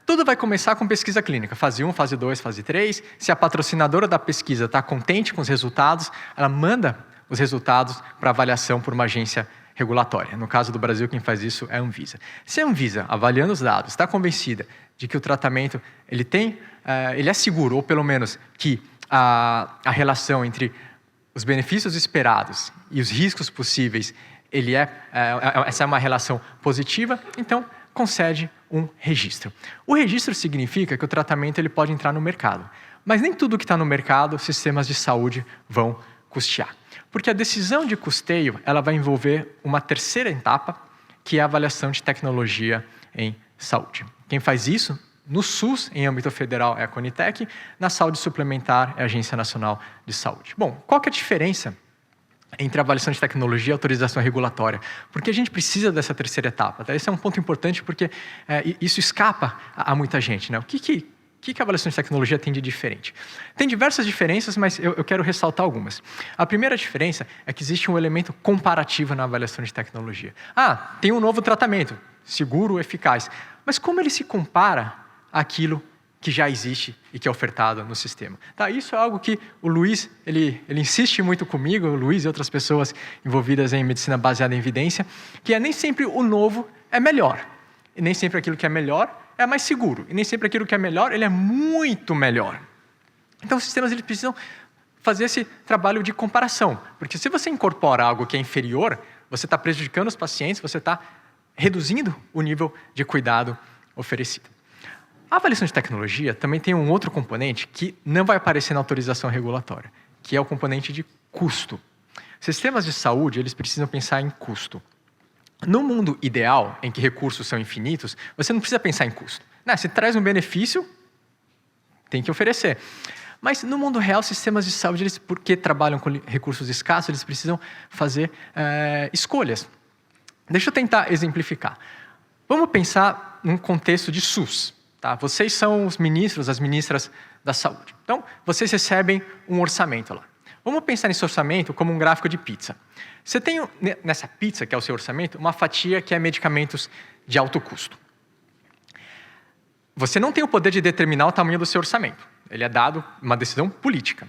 Tudo vai começar com pesquisa clínica, fase 1, fase 2, fase 3. Se a patrocinadora da pesquisa está contente com os resultados, ela manda os resultados para avaliação por uma agência regulatória. No caso do Brasil, quem faz isso é a Anvisa. Se a Anvisa, avaliando os dados, está convencida de que o tratamento ele é seguro, ou pelo menos que a relação entre os benefícios esperados e os riscos possíveis essa é uma relação positiva, então concede um registro. O registro significa que o tratamento ele pode entrar no mercado, mas nem tudo que está no mercado, sistemas de saúde vão custear. Porque a decisão de custeio ela vai envolver uma terceira etapa, que é a avaliação de tecnologia em saúde. Quem faz isso no SUS, em âmbito federal, é a Conitec, na saúde suplementar é a Agência Nacional de Saúde. Bom, qual que é a diferença entre avaliação de tecnologia e autorização regulatória? Porque a gente precisa dessa terceira etapa. Tá? Esse é um ponto importante porque isso escapa a muita gente. Né? O que a avaliação de tecnologia tem de diferente? Tem diversas diferenças, mas eu quero ressaltar algumas. A primeira diferença é que existe um elemento comparativo na avaliação de tecnologia. Tem um novo tratamento, seguro, eficaz. Mas como ele se compara àquilo que já existe e que é ofertado no sistema? Tá, isso é algo que o Luiz ele insiste muito comigo, o Luiz e outras pessoas envolvidas em medicina baseada em evidência, que nem sempre o novo é melhor. E nem sempre aquilo que é melhor é mais seguro. E nem sempre aquilo que é melhor, ele é muito melhor. Então, os sistemas eles precisam fazer esse trabalho de comparação. Porque se você incorpora algo que é inferior, você está prejudicando os pacientes, você está reduzindo o nível de cuidado oferecido. A avaliação de tecnologia também tem um outro componente que não vai aparecer na autorização regulatória, que é o componente de custo. Sistemas de saúde eles precisam pensar em custo. No mundo ideal, em que recursos são infinitos, você não precisa pensar em custo. Se traz um benefício, tem que oferecer. Mas no mundo real, sistemas de saúde, eles, porque trabalham com recursos escassos, eles precisam fazer escolhas. Deixa eu tentar exemplificar. Vamos pensar num contexto de SUS. Tá? Vocês são os ministros, as ministras da saúde. Então, vocês recebem um orçamento lá. Vamos pensar nesse orçamento como um gráfico de pizza. Você tem nessa pizza, que é o seu orçamento, uma fatia que é medicamentos de alto custo. Você não tem o poder de determinar o tamanho do seu orçamento. Ele é dado uma decisão política.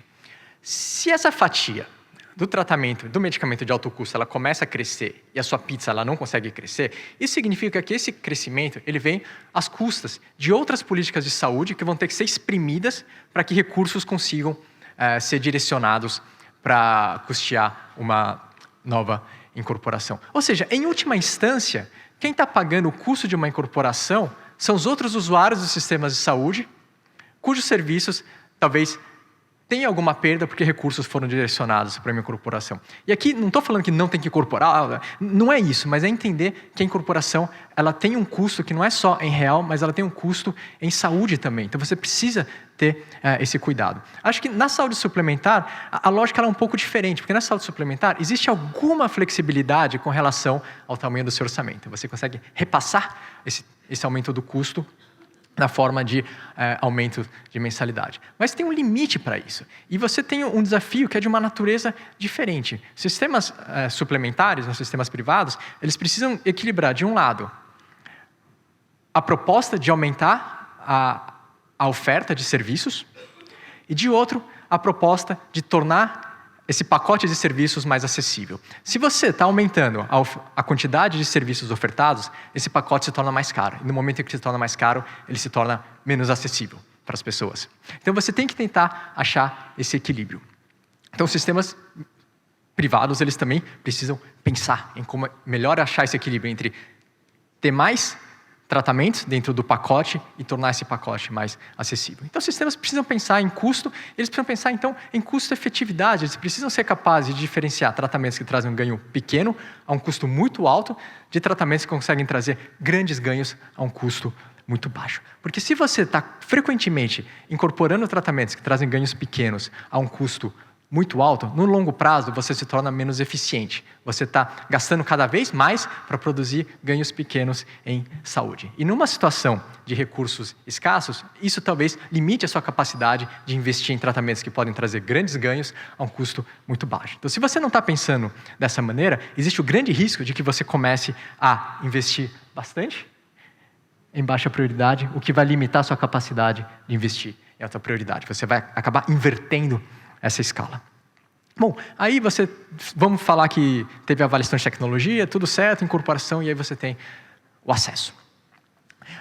Se essa fatia do tratamento, do medicamento de alto custo, ela começa a crescer e a sua pizza ela não consegue crescer, isso significa que esse crescimento ele vem às custas de outras políticas de saúde que vão ter que ser exprimidas para que recursos consigam ser direcionados para custear uma nova incorporação. Ou seja, em última instância, quem está pagando o custo de uma incorporação são os outros usuários dos sistemas de saúde, cujos serviços talvez tenham alguma perda porque recursos foram direcionados para a minha incorporação. E aqui não estou falando que não tem que incorporar, não é isso, mas é entender que a incorporação ela tem um custo que não é só em real, mas ela tem um custo em saúde também. Então você precisa ter esse cuidado. Acho que na saúde suplementar, a lógica ela é um pouco diferente, porque na saúde suplementar existe alguma flexibilidade com relação ao tamanho do seu orçamento. Você consegue repassar esse aumento do custo na forma de aumento de mensalidade. Mas tem um limite para isso. E você tem um desafio que é de uma natureza diferente. Sistemas suplementares, os sistemas privados, eles precisam equilibrar, de um lado, a proposta de aumentar a oferta de serviços e, de outro, a proposta de tornar esse pacote de serviços mais acessível. Se você está aumentando a quantidade de serviços ofertados, esse pacote se torna mais caro. E no momento em que se torna mais caro, ele se torna menos acessível para as pessoas. Então você tem que tentar achar esse equilíbrio. Então os sistemas privados, eles também precisam pensar em como melhor achar esse equilíbrio entre ter mais tratamentos dentro do pacote e tornar esse pacote mais acessível. Então, os sistemas precisam pensar em custo, eles precisam pensar, então, em custo-efetividade. Eles precisam ser capazes de diferenciar tratamentos que trazem um ganho pequeno a um custo muito alto de tratamentos que conseguem trazer grandes ganhos a um custo muito baixo. Porque se você está frequentemente incorporando tratamentos que trazem ganhos pequenos a um custo muito alto, no longo prazo você se torna menos eficiente. Você está gastando cada vez mais para produzir ganhos pequenos em saúde. E numa situação de recursos escassos, isso talvez limite a sua capacidade de investir em tratamentos que podem trazer grandes ganhos a um custo muito baixo. Então, se você não está pensando dessa maneira, existe o grande risco de que você comece a investir bastante em baixa prioridade, o que vai limitar a sua capacidade de investir em alta prioridade. Você vai acabar invertendo essa escala. Bom, aí vamos falar que teve avaliação de tecnologia, tudo certo, incorporação, e aí você tem o acesso.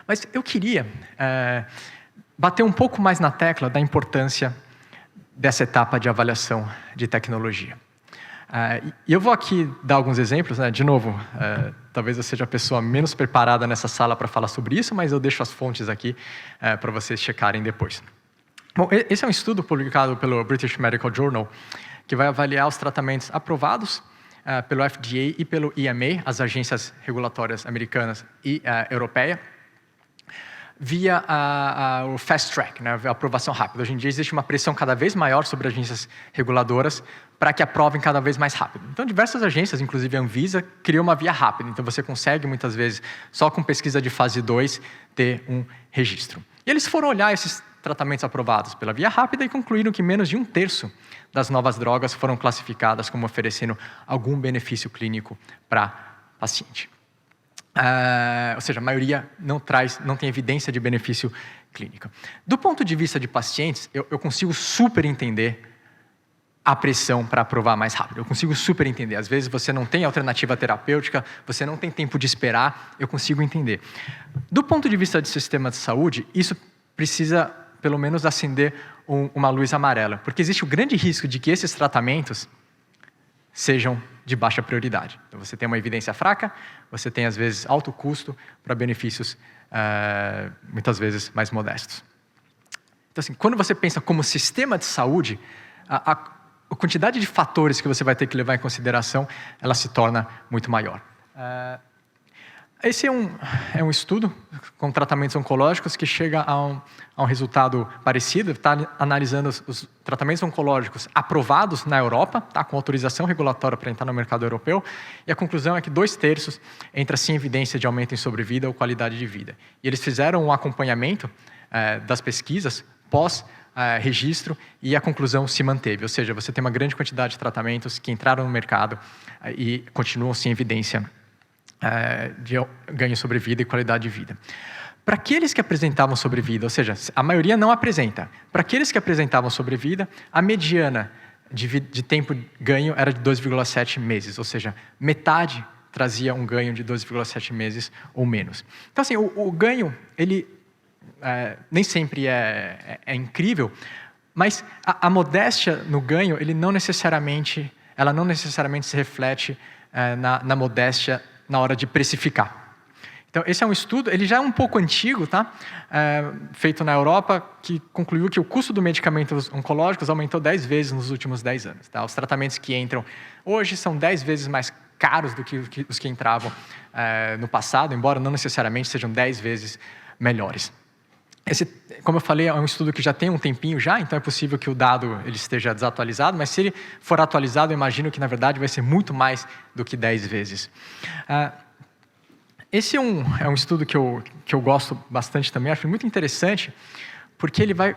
Mas eu queria bater um pouco mais na tecla da importância dessa etapa de avaliação de tecnologia. E eu vou aqui dar alguns exemplos, né? De novo, talvez eu seja a pessoa menos preparada nessa sala para falar sobre isso, mas eu deixo as fontes aqui para vocês checarem depois. Bom, esse é um estudo publicado pelo British Medical Journal, que vai avaliar os tratamentos aprovados pelo FDA e pelo EMA, as agências regulatórias americanas e europeia, via o fast track, né, a aprovação rápida. Hoje em dia existe uma pressão cada vez maior sobre agências reguladoras para que aprovem cada vez mais rápido. Então, diversas agências, inclusive a Anvisa, criou uma via rápida. Então, você consegue, muitas vezes, só com pesquisa de fase 2, ter um registro. E eles foram olhar esses tratamentos aprovados pela via rápida e concluíram que menos de 1/3 das novas drogas foram classificadas como oferecendo algum benefício clínico para paciente. Ou seja, a maioria não tem evidência de benefício clínico. Do ponto de vista de pacientes, eu consigo super entender a pressão para aprovar mais rápido. Eu consigo super entender. Às vezes você não tem alternativa terapêutica, você não tem tempo de esperar, eu consigo entender. Do ponto de vista do sistema de saúde, isso precisa, pelo menos, acender uma luz amarela, porque existe o grande risco de que esses tratamentos sejam de baixa prioridade. Então, você tem uma evidência fraca, você tem, às vezes, alto custo para benefícios, muitas vezes, mais modestos. Então, assim, quando você pensa como sistema de saúde, a quantidade de fatores que você vai ter que levar em consideração, ela se torna muito maior. Esse é um estudo com tratamentos oncológicos que chega a um resultado parecido. Está analisando os tratamentos oncológicos aprovados na Europa, tá, com autorização regulatória para entrar no mercado europeu, e a conclusão é que 2/3 entra sem evidência de aumento em sobrevida ou qualidade de vida. E eles fizeram um acompanhamento das pesquisas pós-registro e a conclusão se manteve. Ou seja, você tem uma grande quantidade de tratamentos que entraram no mercado e continuam sem evidência de ganho sobre vida e qualidade de vida. Para aqueles que apresentavam sobrevida, ou seja, a maioria não apresenta, para aqueles que apresentavam sobrevida, a mediana de tempo ganho era de 2,7 meses, ou seja, metade trazia um ganho de 2,7 meses ou menos. Então, assim, o ganho, ele nem sempre é incrível, mas a modéstia no ganho, ela não necessariamente se reflete na modéstia na hora de precificar. Então, esse é um estudo, ele já é um pouco antigo, tá? Feito na Europa, que concluiu que o custo dos medicamentos oncológicos aumentou 10 vezes nos últimos 10 anos. Tá? Os tratamentos que entram hoje são 10 vezes mais caros do que os que entravam no passado, embora não necessariamente sejam 10 vezes melhores. Esse, como eu falei, é um estudo que já tem um tempinho já, então é possível que o dado ele esteja desatualizado, mas se ele for atualizado, eu imagino que, na verdade, vai ser muito mais do que 10 vezes. Esse é um estudo que eu gosto bastante também, acho muito interessante, porque ele vai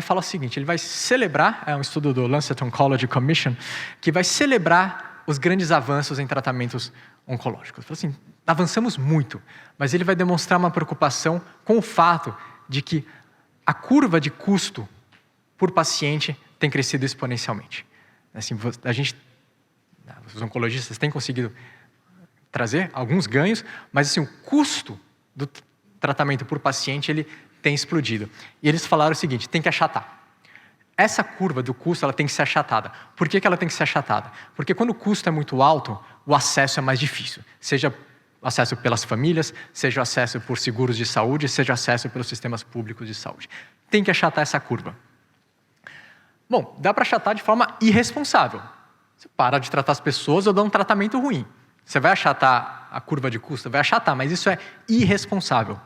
falar o seguinte, ele vai celebrar, é um estudo do Lancet Oncology Commission, que vai celebrar os grandes avanços em tratamentos oncológicos. Assim, avançamos muito, mas ele vai demonstrar uma preocupação com o fato de que a curva de custo por paciente tem crescido exponencialmente. Assim, os oncologistas têm conseguido trazer alguns ganhos, mas assim, o custo do tratamento por paciente ele tem explodido. E eles falaram o seguinte, tem que achatar. Essa curva do custo ela tem que ser achatada. Por que ela tem que ser achatada? Porque quando o custo é muito alto, o acesso é mais difícil. Seja acesso pelas famílias, seja acesso por seguros de saúde, seja acesso pelos sistemas públicos de saúde. Tem que achatar essa curva. Bom, dá para achatar de forma irresponsável. Você para de tratar as pessoas ou dá um tratamento ruim. Você vai achatar a curva de custo? Vai achatar, mas isso é irresponsável.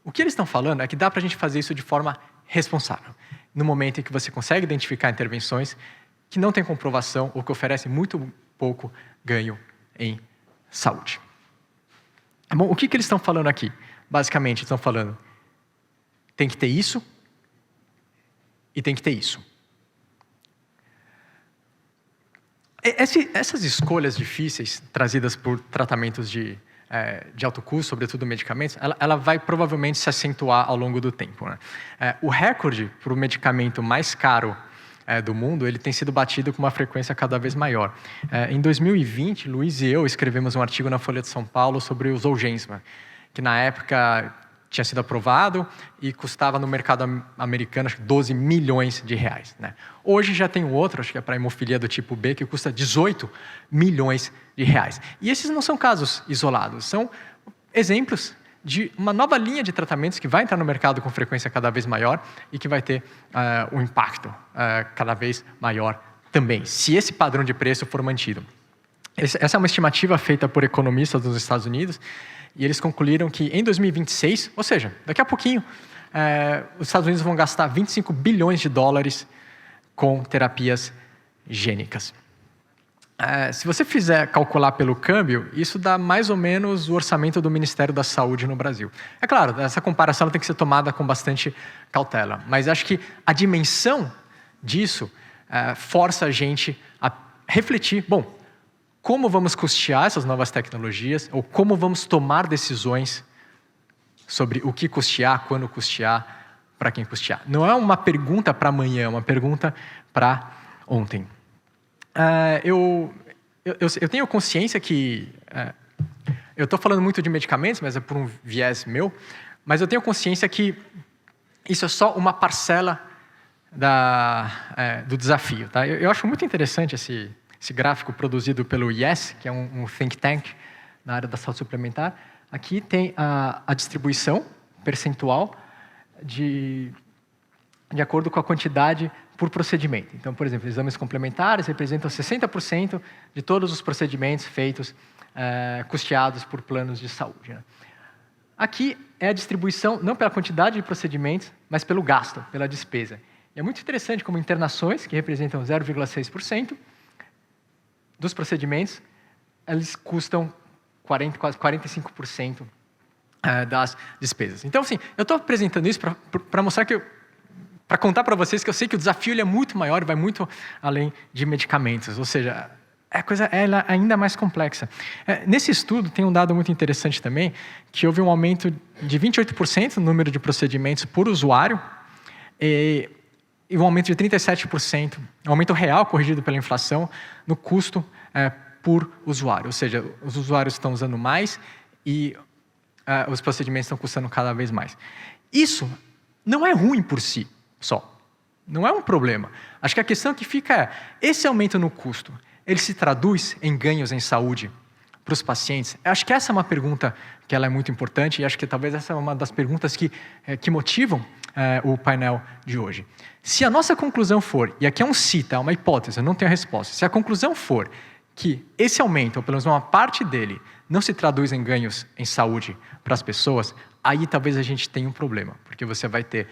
O que eles estão falando é que dá para a gente fazer isso de forma responsável. No momento em que você consegue identificar intervenções que não têm comprovação ou que oferecem muito pouco ganho em saúde. Bom, o que eles estão falando aqui? Basicamente, estão falando tem que ter isso e tem que ter isso. Essas escolhas difíceis trazidas por tratamentos de alto custo, sobretudo medicamentos, ela vai provavelmente se acentuar ao longo do tempo. Né? O recorde para o medicamento mais caro do mundo, ele tem sido batido com uma frequência cada vez maior. Em 2020, Luiz e eu escrevemos um artigo na Folha de São Paulo sobre o Zolgensma, que na época tinha sido aprovado e custava no mercado americano acho que 12 milhões de reais, né? Hoje já tem outro, acho que é para hemofilia do tipo B, que custa 18 milhões de reais. E esses não são casos isolados, são exemplos de uma nova linha de tratamentos que vai entrar no mercado com frequência cada vez maior e que vai ter um impacto cada vez maior também, se esse padrão de preço for mantido. Essa é uma estimativa feita por economistas dos Estados Unidos, e eles concluíram que em 2026, ou seja, daqui a pouquinho, os Estados Unidos vão gastar 25 bilhões de dólares com terapias gênicas. Se você fizer calcular pelo câmbio, isso dá mais ou menos o orçamento do Ministério da Saúde no Brasil. É claro, essa comparação tem que ser tomada com bastante cautela, mas acho que a dimensão disso força a gente a refletir, bom, como vamos custear essas novas tecnologias, ou como vamos tomar decisões sobre o que custear, quando custear, para quem custear. Não é uma pergunta para amanhã, é uma pergunta para ontem. Eu tenho consciência que... eu estou falando muito de medicamentos, mas é por um viés meu, mas eu tenho consciência que isso é só uma parcela do desafio. Tá? Eu acho muito interessante esse gráfico produzido pelo YES, que é um think tank na área da saúde suplementar. Aqui tem a distribuição percentual de acordo com a quantidade por procedimento. Então, por exemplo, exames complementares representam 60% de todos os procedimentos feitos, custeados por planos de saúde, né? Aqui é a distribuição, não pela quantidade de procedimentos, mas pelo gasto, pela despesa. E é muito interessante como internações, que representam 0,6%, dos procedimentos, eles custam quase 45% das despesas. Então, assim, eu estou apresentando isso para mostrar para contar para vocês que eu sei que o desafio ele é muito maior e vai muito além de medicamentos, ou seja, a coisa é ainda mais complexa. Nesse estudo tem um dado muito interessante também, que houve um aumento de 28% no número de procedimentos por usuário e um aumento de 37%, um aumento real corrigido pela inflação, no custo por usuário. Ou seja, os usuários estão usando mais e os procedimentos estão custando cada vez mais. Isso não é ruim por si só. Não é um problema. Acho que a questão que fica é, esse aumento no custo, ele se traduz em ganhos em saúde para os pacientes? Acho que essa é uma pergunta que ela é muito importante e acho que talvez essa é uma das perguntas que motivam o painel de hoje. Se a nossa conclusão for, e aqui é um se, tá? Uma hipótese, eu não tenho a resposta. Se a conclusão for que esse aumento, ou pelo menos uma parte dele, não se traduz em ganhos em saúde para as pessoas, aí talvez a gente tenha um problema, porque você vai ter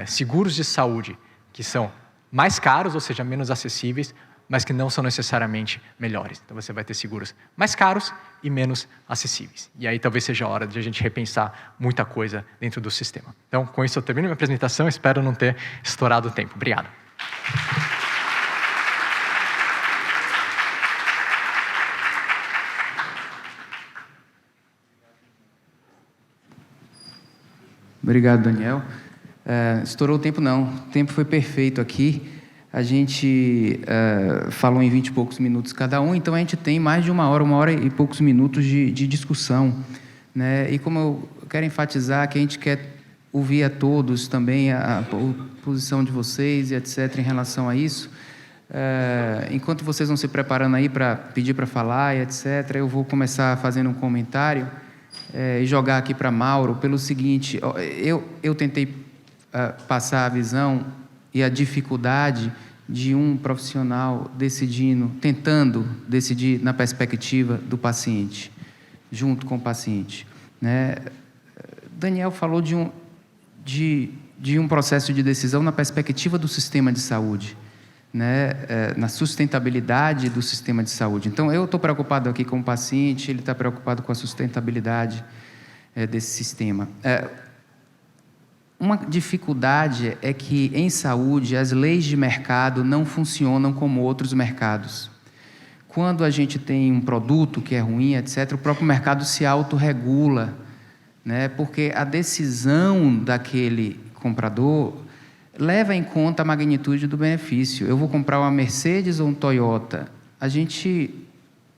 seguros de saúde que são mais caros, ou seja, menos acessíveis, mas que não são necessariamente melhores. Então você vai ter seguros mais caros e menos acessíveis. E aí talvez seja a hora de a gente repensar muita coisa dentro do sistema. Então, com isso eu termino minha apresentação, espero não ter estourado o tempo. Obrigado. Obrigado, Daniel. Estourou o tempo não, o tempo foi perfeito aqui. A gente falou em 20 e poucos minutos cada um, então a gente tem mais de uma hora e poucos minutos de discussão, né? E como eu quero enfatizar que a gente quer ouvir a todos também a posição de vocês e etc. em relação a isso, enquanto vocês vão se preparando aí para pedir para falar e etc., eu vou começar fazendo um comentário e jogar aqui para Mauro pelo seguinte, eu tentei passar a visão e a dificuldade de um profissional tentando decidir na perspectiva do paciente, junto com o paciente, né? Daniel falou de um processo de decisão na perspectiva do sistema de saúde, né? Na sustentabilidade do sistema de saúde. Então, eu estou preocupado aqui com o paciente, ele está preocupado com a sustentabilidade desse sistema. Uma dificuldade é que, em saúde, as leis de mercado não funcionam como outros mercados. Quando a gente tem um produto que é ruim, etc., o próprio mercado se autorregula, né? Porque a decisão daquele comprador leva em conta a magnitude do benefício. Eu vou comprar uma Mercedes ou um Toyota.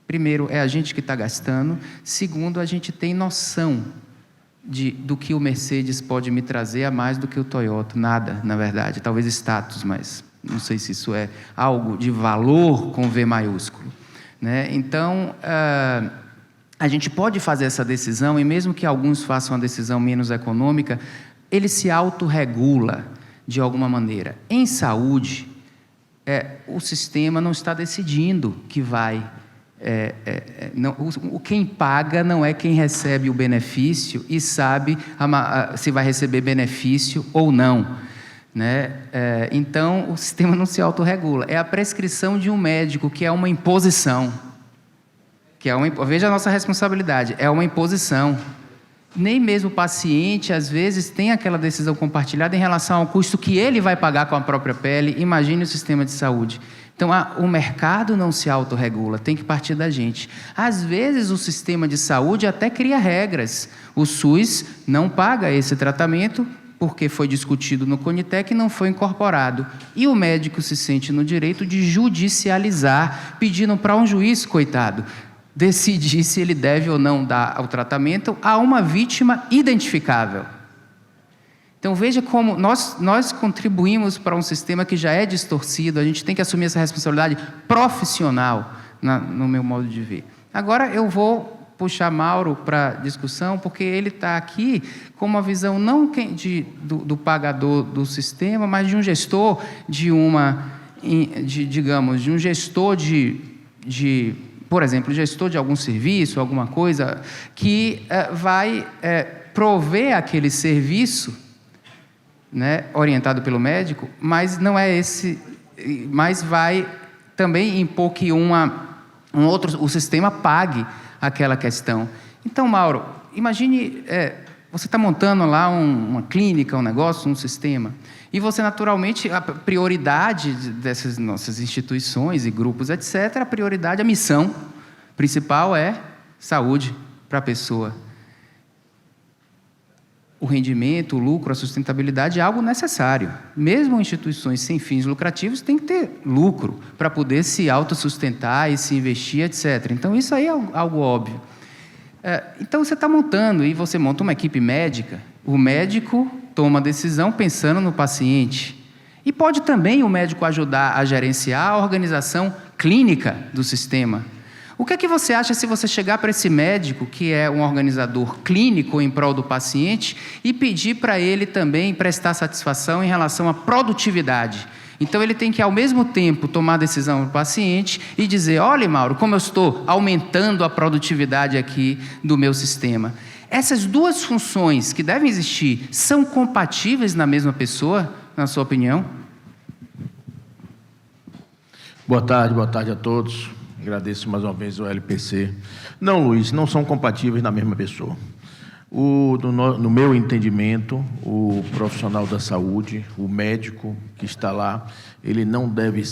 Primeiro, é a gente que está gastando. Segundo, a gente tem noção do que o Mercedes pode me trazer a mais do que o Toyota. Nada, na verdade. Talvez status, mas não sei se isso é algo de valor com V maiúsculo, né? Então, a gente pode fazer essa decisão, e mesmo que alguns façam uma decisão menos econômica, ele se autorregula de alguma maneira. Em saúde, o sistema não está decidindo que vai... quem paga não é quem recebe o benefício e sabe se vai receber benefício ou não, né? Então, o sistema não se autorregula. É a prescrição de um médico, que é uma imposição. Veja a nossa responsabilidade, é uma imposição. Nem mesmo o paciente, às vezes, tem aquela decisão compartilhada em relação ao custo que ele vai pagar com a própria pele. Imagine o sistema de saúde. Então, o mercado não se autorregula, tem que partir da gente. Às vezes, o sistema de saúde até cria regras. O SUS não paga esse tratamento porque foi discutido no Conitec e não foi incorporado. E o médico se sente no direito de judicializar, pedindo para um juiz, coitado, decidir se ele deve ou não dar o tratamento a uma vítima identificável. Então, veja como nós contribuímos para um sistema que já é distorcido. A gente tem que assumir essa responsabilidade profissional, no meu modo de ver. Agora, eu vou puxar Mauro para discussão, porque ele está aqui com uma visão não do pagador do sistema, mas de um gestor de um gestor por exemplo, gestor de algum serviço, alguma coisa, que vai prover aquele serviço, né, orientado pelo médico, mas não é esse, mas vai também impor que o sistema pague aquela questão. Então, Mauro, imagine, você está montando lá uma clínica, um negócio, um sistema, e você, naturalmente, a prioridade dessas nossas instituições e grupos, etc., a missão principal é saúde para a pessoa. O rendimento, o lucro, a sustentabilidade é algo necessário. Mesmo instituições sem fins lucrativos têm que ter lucro para poder se autossustentar e se investir, etc. Então, isso aí é algo óbvio. Então, você está montando, e você monta uma equipe médica, o médico toma a decisão pensando no paciente. E pode também o médico ajudar a gerenciar a organização clínica do sistema. O que é que você acha se você chegar para esse médico, que é um organizador clínico em prol do paciente, e pedir para ele também prestar satisfação em relação à produtividade? Então, ele tem que, ao mesmo tempo, tomar a decisão do paciente e dizer: olha, Mauro, como eu estou aumentando a produtividade aqui do meu sistema. Essas duas funções que devem existir são compatíveis na mesma pessoa, na sua opinião? Boa tarde a todos. Agradeço mais uma vez o LPC. Não, Luiz, não são compatíveis na mesma pessoa. No meu entendimento, o profissional da saúde, o médico que está lá, ele não deve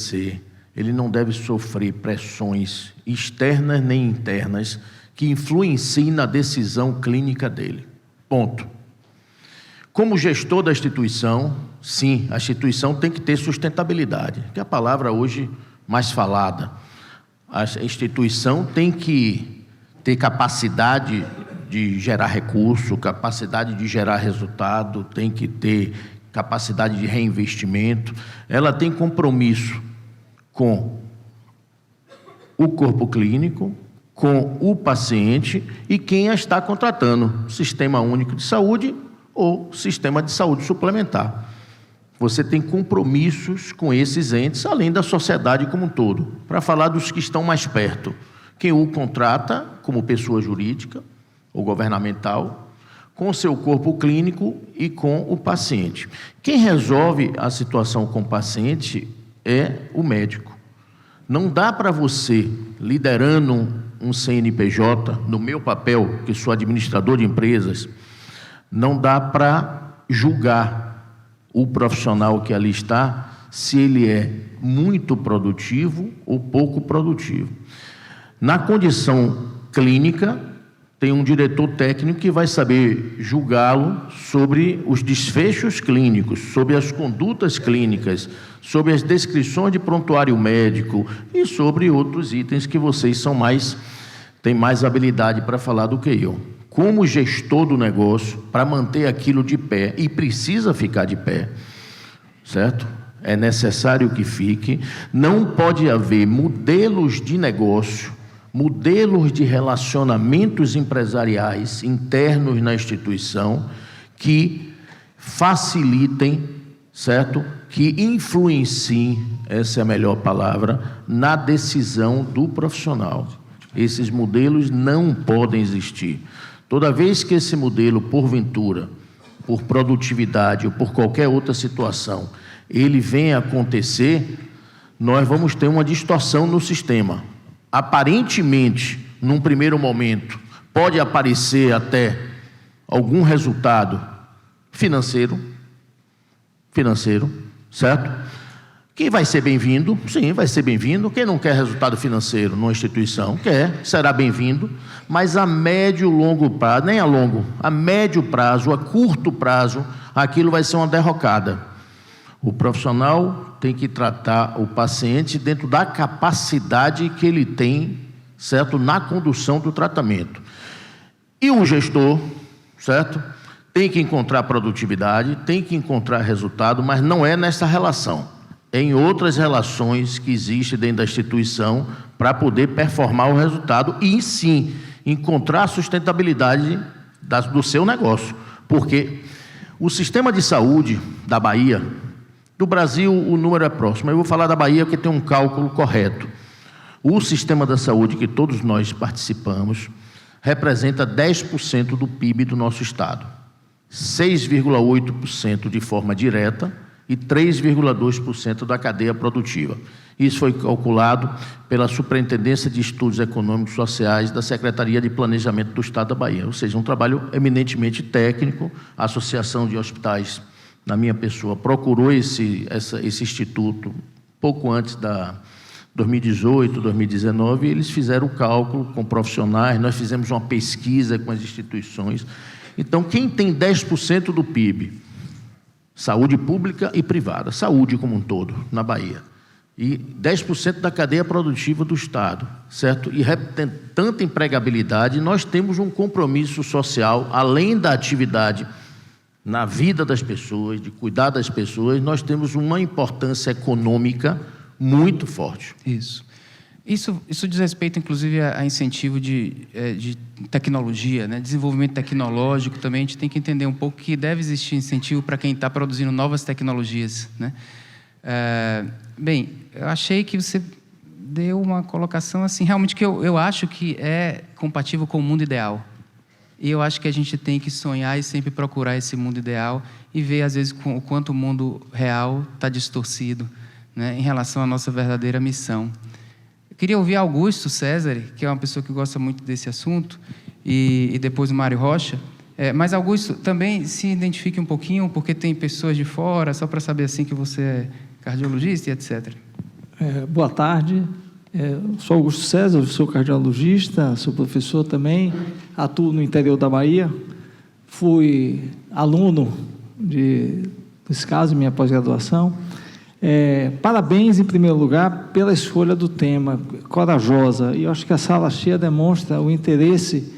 sofrer pressões externas nem internas que influenciem na decisão clínica dele. Ponto. Como gestor da instituição, sim, a instituição tem que ter sustentabilidade, que é a palavra hoje mais falada. A instituição tem que ter capacidade de gerar recurso, capacidade de gerar resultado, tem que ter capacidade de reinvestimento. Ela tem compromisso com o corpo clínico, com o paciente e quem a está contratando, Sistema Único de Saúde ou Sistema de Saúde Suplementar. Você tem compromissos com esses entes, além da sociedade como um todo. Para falar dos que estão mais perto, quem o contrata como pessoa jurídica ou governamental, com o seu corpo clínico e com o paciente. Quem resolve a situação com o paciente é o médico. Não dá para você, liderando um CNPJ, no meu papel, que sou administrador de empresas, não dá para julgar o profissional que ali está, se ele é muito produtivo ou pouco produtivo. Na condição clínica, tem um diretor técnico que vai saber julgá-lo sobre os desfechos clínicos, sobre as condutas clínicas, sobre as descrições de prontuário médico e sobre outros itens que vocês têm mais habilidade para falar do que eu. como gestor do negócio, para manter aquilo de pé, e precisa ficar de pé, certo? É necessário que fique. Não pode haver modelos de negócio, modelos de relacionamentos empresariais internos na instituição que facilitem, certo? Que influenciem, essa é a melhor palavra, na decisão do profissional. Esses modelos não podem existir. Toda vez que esse modelo, porventura, por produtividade ou por qualquer outra situação, ele venha a acontecer, nós vamos ter uma distorção no sistema. Aparentemente, num primeiro momento, pode aparecer até algum resultado financeiro, certo? Que vai ser bem-vindo, sim, vai ser bem-vindo. Quem não quer resultado financeiro numa instituição, quer, será bem-vindo, mas a médio e longo prazo, nem a longo, a médio prazo, a curto prazo, aquilo vai ser uma derrocada. O profissional tem que tratar o paciente dentro da capacidade que ele tem, certo, na condução do tratamento. E o gestor, certo, tem que encontrar produtividade, tem que encontrar resultado, mas não é nessa relação. É em outras relações que existem dentro da instituição para poder performar o resultado e, sim, encontrar a sustentabilidade do seu negócio. Porque o sistema de saúde da Bahia, do Brasil o número é próximo, eu vou falar da Bahia porque tem um cálculo correto. O sistema da saúde que todos nós participamos representa 10% do PIB do nosso estado, 6,8% de forma direta e 3,2% da cadeia produtiva. Isso foi calculado pela Superintendência de Estudos Econômicos e Sociais da Secretaria de Planejamento do Estado da Bahia, ou seja, um trabalho eminentemente técnico. A Associação de Hospitais, na minha pessoa, procurou esse instituto pouco antes da 2018, 2019, e eles fizeram o cálculo com profissionais, nós fizemos uma pesquisa com as instituições. Então, quem tem 10% do PIB, saúde pública e privada, saúde como um todo, na Bahia, e 10% da cadeia produtiva do Estado, certo? E tem tanta empregabilidade, nós temos um compromisso social, além da atividade na vida das pessoas, de cuidar das pessoas, nós temos uma importância econômica muito forte. Isso diz respeito, inclusive, a incentivo de tecnologia, né? Desenvolvimento tecnológico também. A gente tem que entender um pouco que deve existir incentivo para quem está produzindo novas tecnologias, né? Bem, eu achei que você deu uma colocação assim, realmente que eu acho que é compatível com o mundo ideal. E eu acho que a gente tem que sonhar e sempre procurar esse mundo ideal e ver, às vezes, o quanto o mundo real está distorcido, né, em relação à nossa verdadeira missão. Eu queria ouvir Augusto César, que é uma pessoa que gosta muito desse assunto, e depois o Mário Rocha. Mas, Augusto, também se identifique um pouquinho, porque tem pessoas de fora, só para saber assim que você é cardiologista e etc. Boa tarde. Sou Augusto César, sou cardiologista, sou professor também, atuo no interior da Bahia. Fui aluno nesse caso, minha pós-graduação. Parabéns, em primeiro lugar, pela escolha do tema, corajosa. E eu acho que a sala cheia demonstra o interesse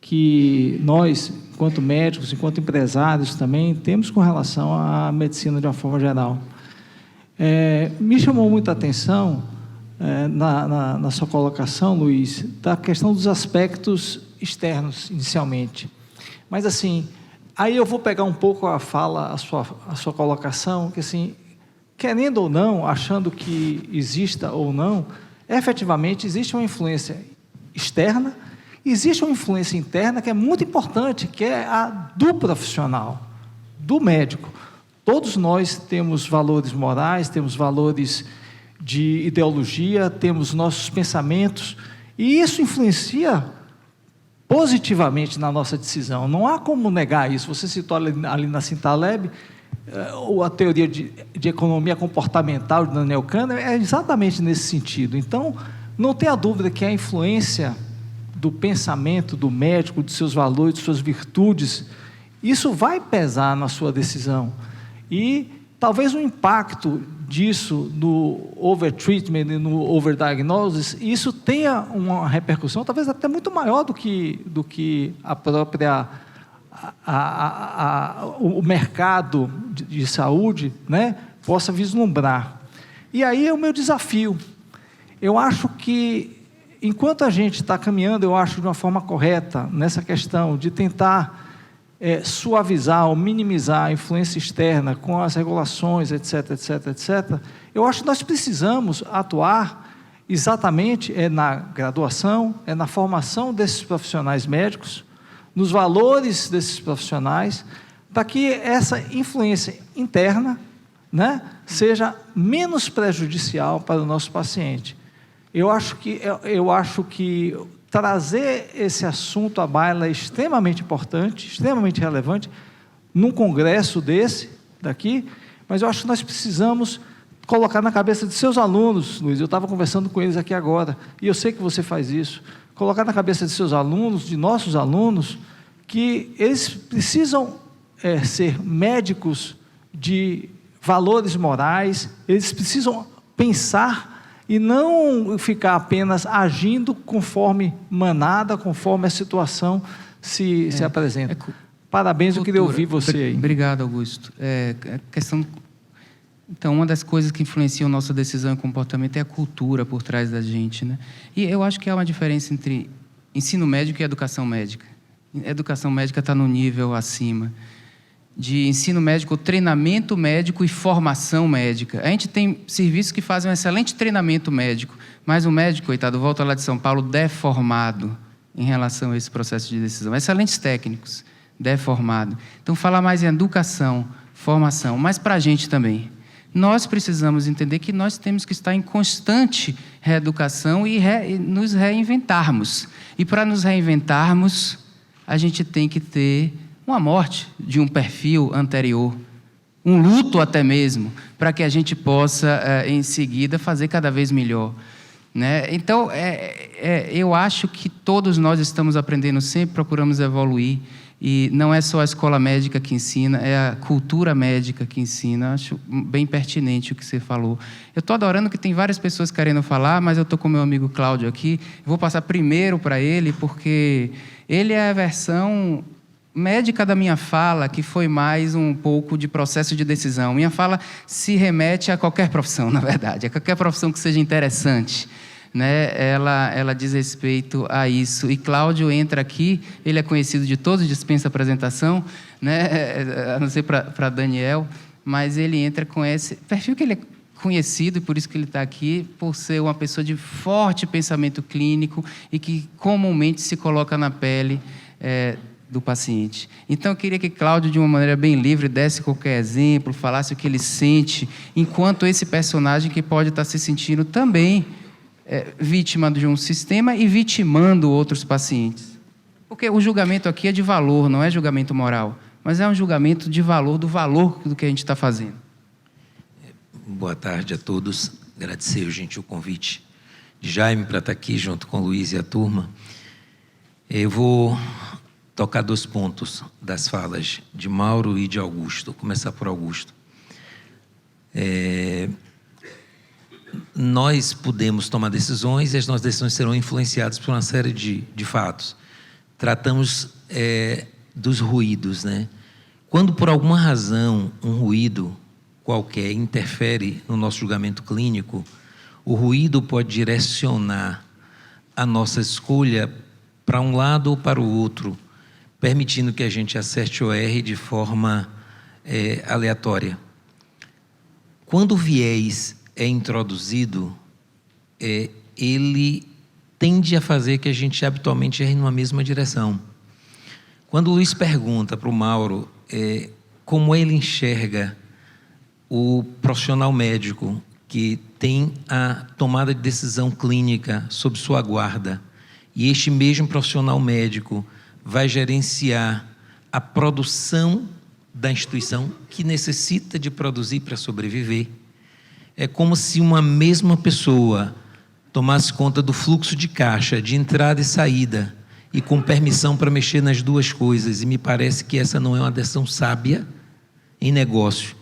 que nós, enquanto médicos, enquanto empresários também, temos com relação à medicina de uma forma geral. Me chamou muita atenção, na sua colocação, Luiz, da questão dos aspectos externos, inicialmente. Mas, assim, aí eu vou pegar um pouco a sua colocação, que, assim, querendo ou não, achando que exista ou não, efetivamente existe uma influência externa, existe uma influência interna que é muito importante, que é a do profissional, do médico. Todos nós temos valores morais, temos valores de ideologia, temos nossos pensamentos, e isso influencia positivamente na nossa decisão. Não há como negar isso. Você citou ali na Taleb, a teoria de economia comportamental de Daniel Kahneman é exatamente nesse sentido. Então, não tenha dúvida que a influência do pensamento do médico, de seus valores, de suas virtudes, isso vai pesar na sua decisão. E talvez o impacto disso no overtreatment e no overdiagnosis, isso tenha uma repercussão talvez até muito maior do que a própria o mercado de saúde, né, possa vislumbrar. E aí é o meu desafio. Eu acho que, enquanto a gente está caminhando, eu acho, de uma forma correta, nessa questão de tentar suavizar ou minimizar a influência externa com as regulações, etc., etc., etc., eu acho que nós precisamos atuar exatamente na graduação, na formação desses profissionais médicos, nos valores desses profissionais, para que essa influência interna, né, seja menos prejudicial para o nosso paciente. Eu acho que trazer esse assunto à baila é extremamente importante, extremamente relevante, num congresso daqui, mas eu acho que nós precisamos colocar na cabeça de seus alunos, Luiz, eu estava conversando com eles aqui agora, e eu sei que você faz isso, colocar na cabeça de seus alunos, de nossos alunos, que eles precisam ser médicos de valores morais, eles precisam pensar e não ficar apenas agindo conforme manada, conforme a situação se apresenta. Parabéns, eu queria ouvir você aí. Obrigado, Augusto. Então, uma das coisas que influenciam nossa decisão e comportamento é a cultura por trás da gente, né? E eu acho que há uma diferença entre ensino médico e educação médica. A educação médica está no nível acima de ensino médico, treinamento médico e formação médica. A gente tem serviços que fazem um excelente treinamento médico, mas o médico, coitado, volta lá de São Paulo deformado em relação a esse processo de decisão. Excelentes técnicos, deformado. Então, falar mais em educação, formação, mas para a gente também. Nós precisamos entender que nós temos que estar em constante reeducação e nos reinventarmos. E para nos reinventarmos, a gente tem que ter uma morte de um perfil anterior, um luto até mesmo, para que a gente possa, em seguida, fazer cada vez melhor, né? Então, eu acho que todos nós estamos aprendendo sempre, procuramos evoluir, e não é só a escola médica que ensina, é a cultura médica que ensina. Acho bem pertinente o que você falou. Eu estou adorando que tem várias pessoas querendo falar, mas eu estou com o meu amigo Cláudio aqui, vou passar primeiro para ele, porque ele é a versão médica da minha fala, que foi mais um pouco de processo de decisão. Minha fala se remete a qualquer profissão, na verdade, a qualquer profissão que seja interessante, né? Ela diz respeito a isso. E Cláudio entra aqui, ele é conhecido de todos, dispensa apresentação, né? A não ser para Daniel, mas ele entra com esse perfil que ele é conhecido, e por isso que ele está aqui, por ser uma pessoa de forte pensamento clínico e que comumente se coloca na pele do paciente. Então, eu queria que Cláudio, de uma maneira bem livre, desse qualquer exemplo, falasse o que ele sente, enquanto esse personagem que pode estar se sentindo também vítima de um sistema e vitimando outros pacientes. Porque o julgamento aqui é de valor, não é julgamento moral, mas é um julgamento de valor, do valor do que a gente está fazendo. Boa tarde a todos. Agradecer o gentil convite de Jaime para estar aqui junto com o Luiz e a turma. Eu vou tocar 2 pontos das falas de Mauro e de Augusto. Vou começar por Augusto. Nós podemos tomar decisões e as nossas decisões serão influenciadas por uma série de fatos. Tratamos dos ruídos, né? Quando, por alguma razão, um ruído qualquer interfere no nosso julgamento clínico, o ruído pode direcionar a nossa escolha para um lado ou para o outro, permitindo que a gente acerte ou erre de forma aleatória. Quando o viés é introduzido, ele tende a fazer que a gente habitualmente erre numa mesma direção. Quando o Luiz pergunta para o Mauro como ele enxerga o profissional médico que tem a tomada de decisão clínica sob sua guarda, e este mesmo profissional médico vai gerenciar a produção da instituição que necessita de produzir para sobreviver, é como se uma mesma pessoa tomasse conta do fluxo de caixa, de entrada e saída, e com permissão para mexer nas 2 coisas. E me parece que essa não é uma decisão sábia em negócio.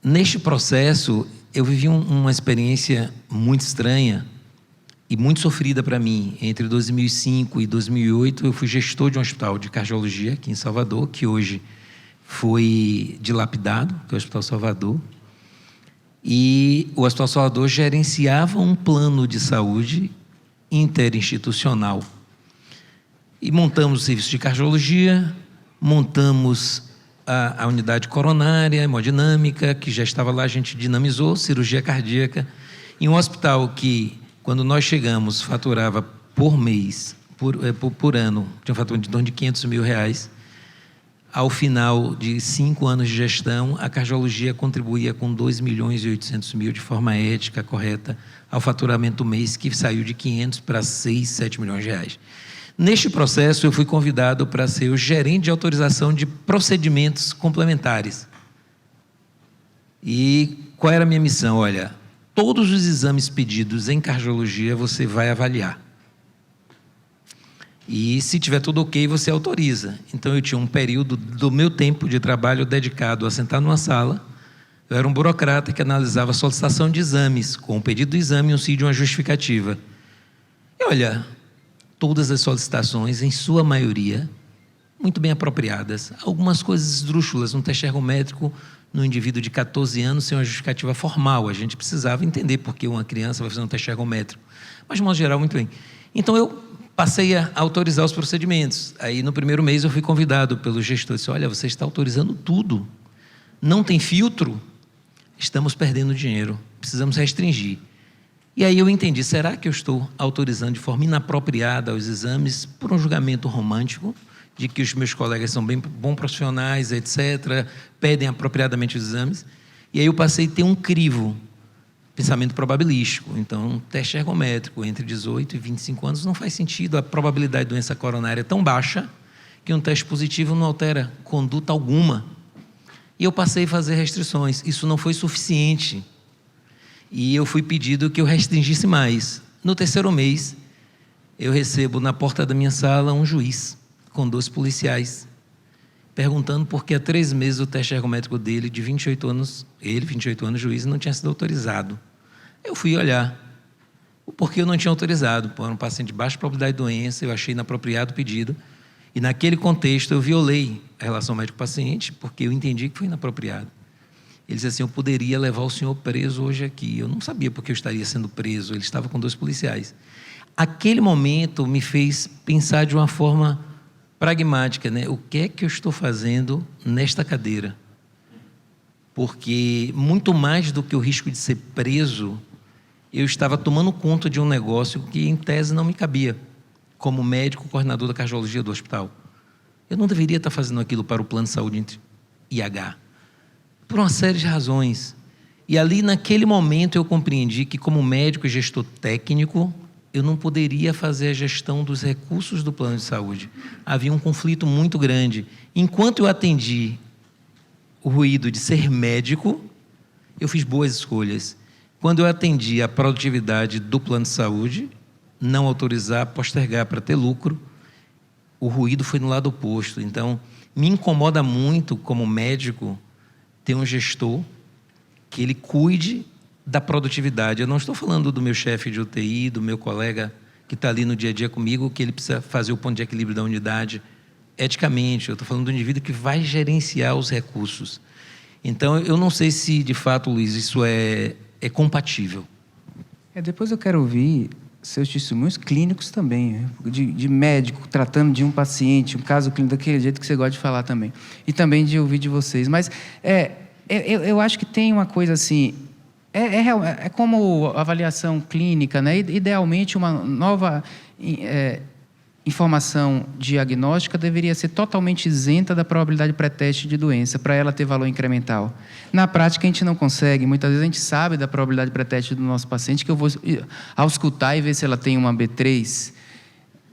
neste processo, eu vivi uma experiência muito estranha e muito sofrida para mim. Entre 2005 e 2008, eu fui gestor de um hospital de cardiologia aqui em Salvador, que hoje foi dilapidado, que é o Hospital Salvador. E o Hospital Salvador gerenciava um plano de saúde interinstitucional. E montamos o serviço de cardiologia, montamos a unidade coronária, hemodinâmica, que já estava lá, a gente dinamizou, cirurgia cardíaca, em um hospital que, quando nós chegamos, faturava por mês, por ano, tinha um faturamento de torno de R$500 mil. Ao final de 5 anos de gestão, a cardiologia contribuía com R$2.800.000 de forma ética, correta, ao faturamento do mês, que saiu de 500 para 6, 7 milhões de reais. Neste processo, eu fui convidado para ser o gerente de autorização de procedimentos complementares. E qual era a minha missão? Olha, todos os exames pedidos em cardiologia você vai avaliar. E se tiver tudo ok, você autoriza. Então eu tinha um período do meu tempo de trabalho dedicado a sentar numa sala. Eu era um burocrata que analisava a solicitação de exames, com o pedido do exame e um CID de uma justificativa. E olha, todas as solicitações, em sua maioria, muito bem apropriadas. Algumas coisas esdrúxulas, um teste ergométrico no indivíduo de 14 anos sem uma justificativa formal. A gente precisava entender por que uma criança vai fazer um teste ergométrico. Mas, de modo geral, muito bem. Então, eu passei a autorizar os procedimentos. Aí, no primeiro mês, eu fui convidado pelo gestor. Disse, olha, você está autorizando tudo. Não tem filtro? Estamos perdendo dinheiro. Precisamos restringir. E aí eu entendi, será que eu estou autorizando de forma inapropriada os exames por um julgamento romântico, de que os meus colegas são bem bons profissionais, etc., pedem apropriadamente os exames? E aí eu passei a ter um crivo, pensamento probabilístico. Então, um teste ergométrico entre 18 e 25 anos não faz sentido. A probabilidade de doença coronária é tão baixa que um teste positivo não altera conduta alguma. E eu passei a fazer restrições. Isso não foi suficiente. E eu fui pedido que eu restringisse mais. No terceiro mês, eu recebo na porta da minha sala um juiz com 2 policiais, perguntando por que há 3 meses o teste ergométrico dele, de 28 anos, ele, 28 anos, juiz, não tinha sido autorizado. Eu fui olhar o porquê eu não tinha autorizado. Era um paciente de baixa probabilidade de doença, eu achei inapropriado o pedido. E naquele contexto eu violei a relação médico-paciente, porque eu entendi que foi inapropriado. Ele disse assim, eu poderia levar o senhor preso hoje aqui. Eu não sabia porque eu estaria sendo preso, ele estava com 2 policiais. Aquele momento me fez pensar de uma forma pragmática, né? O que é que eu estou fazendo nesta cadeira? Porque muito mais do que o risco de ser preso, eu estava tomando conta de um negócio que em tese não me cabia, como médico coordenador da cardiologia do hospital. Eu não deveria estar fazendo aquilo para o plano de saúde IH. Por uma série de razões. E ali, naquele momento, eu compreendi que, como médico e gestor técnico, eu não poderia fazer a gestão dos recursos do plano de saúde. Havia um conflito muito grande. Enquanto eu atendi o ruído de ser médico, eu fiz boas escolhas. Quando eu atendi a produtividade do plano de saúde, não autorizar, postergar para ter lucro, o ruído foi no lado oposto. Então, me incomoda muito, como médico, ter um gestor que ele cuide da produtividade. Eu não estou falando do meu chefe de UTI, do meu colega que está ali no dia a dia comigo, que ele precisa fazer o ponto de equilíbrio da unidade eticamente. Eu estou falando do indivíduo que vai gerenciar os recursos. Então, eu não sei se, de fato, Luiz, isso é compatível. Depois eu quero ouvir seus testemunhos clínicos também, de médico tratando de um paciente, um caso clínico daquele jeito que você gosta de falar também. E também de ouvir de vocês. Mas eu acho que tem uma coisa assim, é como avaliação clínica, né? Idealmente, uma nova informação diagnóstica deveria ser totalmente isenta da probabilidade pré-teste de doença, para ela ter valor incremental. Na prática, a gente não consegue. Muitas vezes a gente sabe da probabilidade pré-teste do nosso paciente, que eu vou auscultar e ver se ela tem uma B3,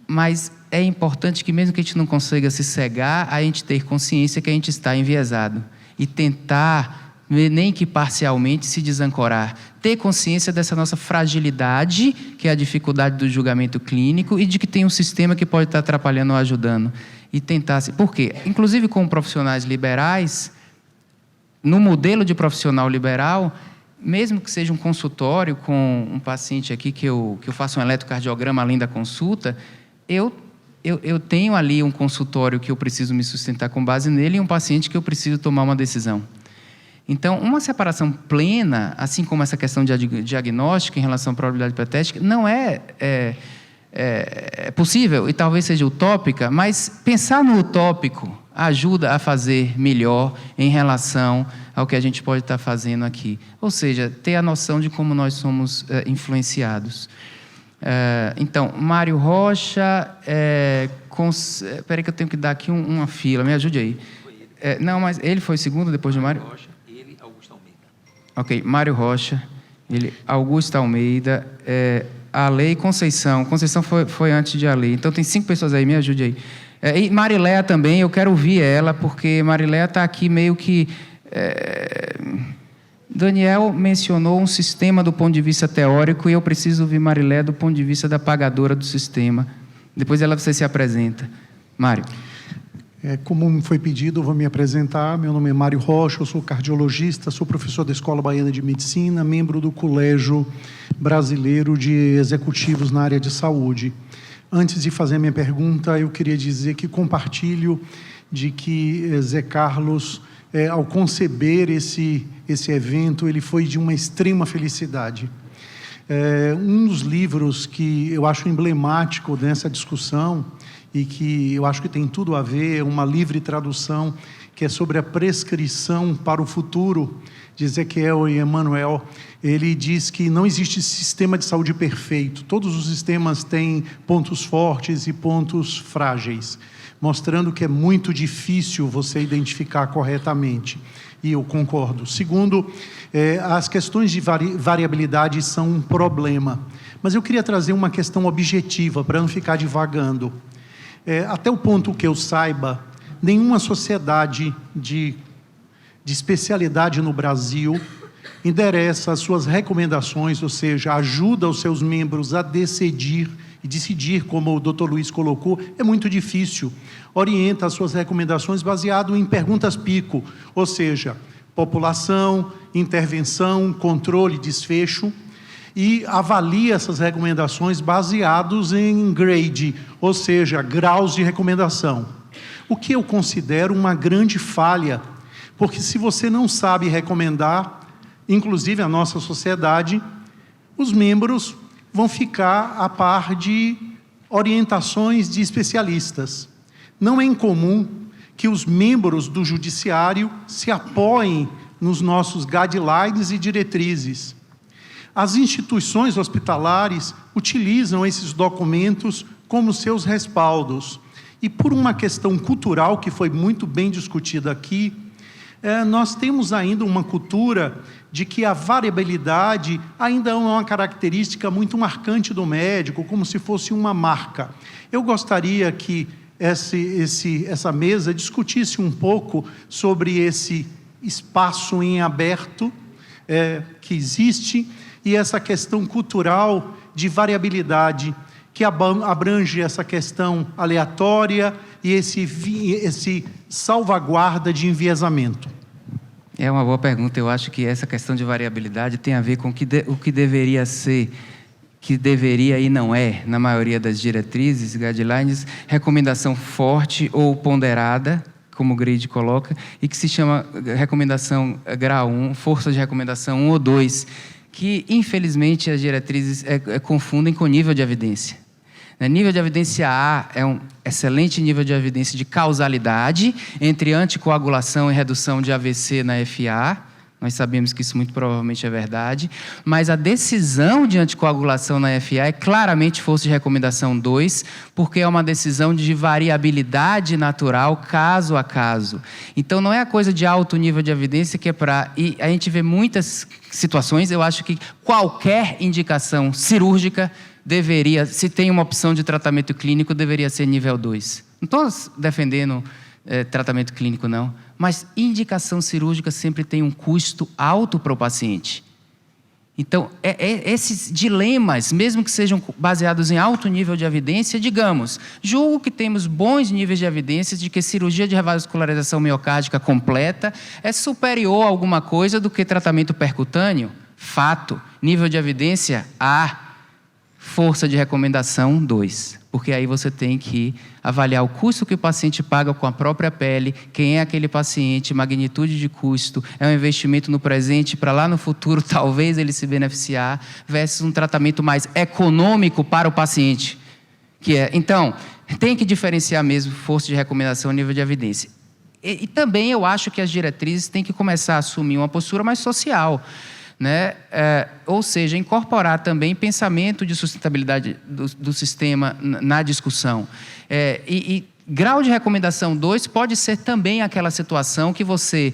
mas é importante que, mesmo que a gente não consiga se cegar, a gente ter consciência que a gente está enviesado e tentar, nem que parcialmente, se desancorar. Ter consciência dessa nossa fragilidade, que é a dificuldade do julgamento clínico, e de que tem um sistema que pode estar atrapalhando ou ajudando. E tentar... Por quê? Inclusive, com profissionais liberais, no modelo de profissional liberal, mesmo que seja um consultório com um paciente aqui que eu faço um eletrocardiograma além da consulta, eu tenho ali um consultório que eu preciso me sustentar com base nele e um paciente que eu preciso tomar uma decisão. Então, uma separação plena, assim como essa questão de diagnóstica em relação à probabilidade pré-testes, não é possível e talvez seja utópica, mas pensar no utópico ajuda a fazer melhor em relação ao que a gente pode estar fazendo aqui. Ou seja, ter a noção de como nós somos influenciados. Então, Mário Rocha... Espera aí que eu tenho que dar aqui uma fila, me ajude aí. Não, mas ele foi segundo depois de Mário? Rocha, ele, Augusto Almeida. Ok, Mário Rocha, ele, Augusto Almeida, Ale e Conceição. Conceição foi antes de Ale. Então, tem 5 pessoas aí, me ajude aí. E Mariléa também, eu quero ouvir ela, porque Mariléa está aqui meio que... Daniel mencionou um sistema do ponto de vista teórico e eu preciso ouvir Mariléa do ponto de vista da pagadora do sistema. Depois você se apresenta. Mário. Como foi pedido, eu vou me apresentar. Meu nome é Mário Rocha, eu sou cardiologista, sou professor da Escola Baiana de Medicina, membro do Colégio Brasileiro de Executivos na área de saúde. Antes de fazer a minha pergunta, eu queria dizer que compartilho de que Zé Carlos, ao conceber esse evento, ele foi de uma extrema felicidade. Um dos livros que eu acho emblemático nessa discussão e que eu acho que tem tudo a ver, é uma livre tradução, que é sobre a prescrição para o futuro, de Ezequiel e Emmanuel. Ele diz que não existe sistema de saúde perfeito. Todos os sistemas têm pontos fortes e pontos frágeis, mostrando que é muito difícil você identificar corretamente. E eu concordo. Segundo, as questões de variabilidade são um problema. Mas eu queria trazer uma questão objetiva, para não ficar divagando. Até o ponto que eu saiba, nenhuma sociedade de especialidade no Brasil endereça as suas recomendações, ou seja, ajuda os seus membros a decidir, como o Dr. Luiz colocou, é muito difícil. Orienta as suas recomendações baseado em perguntas pico, ou seja, população, intervenção, controle, desfecho, e avalia essas recomendações baseados em grade, ou seja, graus de recomendação. O que eu considero uma grande falha, porque se você não sabe recomendar, inclusive a nossa sociedade, os membros vão ficar a par de orientações de especialistas. Não é incomum que os membros do judiciário se apoiem nos nossos guidelines e diretrizes. As instituições hospitalares utilizam esses documentos como seus respaldos. E por uma questão cultural que foi muito bem discutida aqui, nós temos ainda uma cultura de que a variabilidade ainda é uma característica muito marcante do médico, como se fosse uma marca. Eu gostaria que essa mesa discutisse um pouco sobre esse espaço em aberto que existe e essa questão cultural de variabilidade que abrange essa questão aleatória e esse salvaguarda de enviesamento. É uma boa pergunta. Eu acho que essa questão de variabilidade tem a ver com o que deveria ser, que deveria e não é, na maioria das diretrizes, guidelines, recomendação forte ou ponderada, como o GRADE coloca, e que se chama recomendação grau 1, força de recomendação 1 ou 2, que, infelizmente, as diretrizes confundem com nível de evidência. Nível de evidência A é um excelente nível de evidência de causalidade entre anticoagulação e redução de AVC na FA. Nós sabemos que isso muito provavelmente é verdade. Mas a decisão de anticoagulação na FA é claramente força de recomendação 2, porque é uma decisão de variabilidade natural, caso a caso. Então, não é a coisa de alto nível de evidência que é para... E a gente vê muitas situações, eu acho que qualquer indicação cirúrgica deveria, se tem uma opção de tratamento clínico, deveria ser nível 2. Não estou defendendo tratamento clínico, não. Mas indicação cirúrgica sempre tem um custo alto para o paciente. Então, esses dilemas, mesmo que sejam baseados em alto nível de evidência, digamos, julgo que temos bons níveis de evidências de que cirurgia de revascularização miocárdica completa é superior a alguma coisa do que tratamento percutâneo. Fato. Nível de evidência A. Força de recomendação 2. Porque aí você tem que avaliar o custo que o paciente paga com a própria pele, quem é aquele paciente, magnitude de custo, é um investimento no presente para lá no futuro talvez ele se beneficiar, versus um tratamento mais econômico para o paciente. Então, tem que diferenciar mesmo força de recomendação e nível de evidência. E também eu acho que as diretrizes têm que começar a assumir uma postura mais social, né? Ou seja, incorporar também pensamento de sustentabilidade do sistema na discussão. E grau de recomendação 2 pode ser também aquela situação que você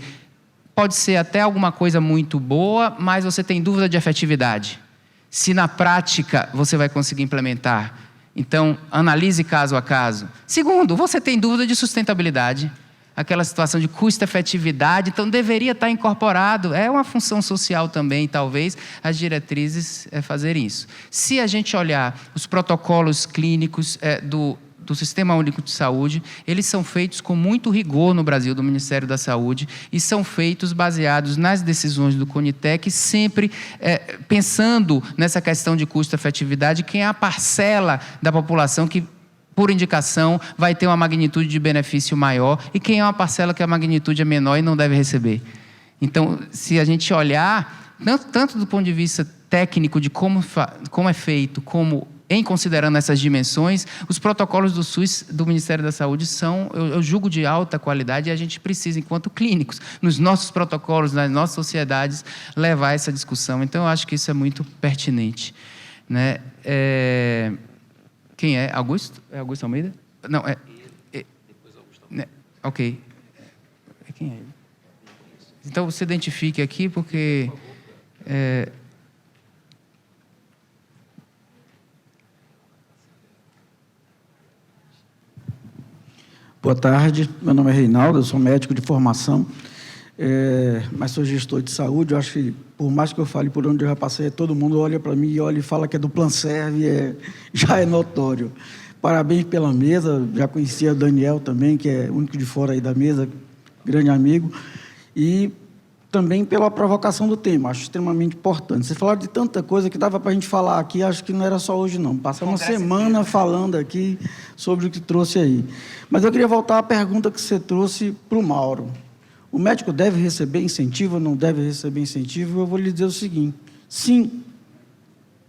pode ser até alguma coisa muito boa, mas você tem dúvida de efetividade. Se na prática você vai conseguir implementar. Então, analise caso a caso. Segundo, você tem dúvida de sustentabilidade. Aquela situação de custo-efetividade, então deveria estar incorporado. É uma função social também, talvez, as diretrizes fazerem isso. Se a gente olhar os protocolos clínicos do Sistema Único de Saúde, eles são feitos com muito rigor no Brasil, do Ministério da Saúde, e são feitos baseados nas decisões do CONITEC, sempre pensando nessa questão de custo-efetividade, quem é a parcela da população que, por indicação, vai ter uma magnitude de benefício maior, e quem é uma parcela que a magnitude é menor e não deve receber. Então, se a gente olhar, tanto do ponto de vista técnico, de como é feito, como em considerando essas dimensões, os protocolos do SUS, do Ministério da Saúde, são, eu julgo, de alta qualidade, e a gente precisa, enquanto clínicos, nos nossos protocolos, nas nossas sociedades, levar essa discussão. Então, eu acho que isso é muito pertinente, né? Quem é? Augusto? É Augusto Almeida? Não, Depois Augusto Almeida. Ok. Quem é ele? Então, você identifique aqui, porque... Boa tarde, meu nome é Reinaldo, eu sou médico de formação, mas sou gestor de saúde. Eu acho que, por mais que eu fale por onde eu já passei, todo mundo olha para mim e olha e fala que é do Planserve, já é notório. Parabéns pela mesa, já conhecia o Daniel também, que é o único de fora aí da mesa, grande amigo, e também pela provocação do tema, acho extremamente importante. Vocês falaram de tanta coisa que dava para a gente falar aqui, acho que não era só hoje não, passamos uma semana falando aqui sobre o que trouxe aí. Mas eu queria voltar à pergunta que você trouxe para o Mauro. O médico deve receber incentivo ou não deve receber incentivo? Eu vou lhe dizer o seguinte: sim,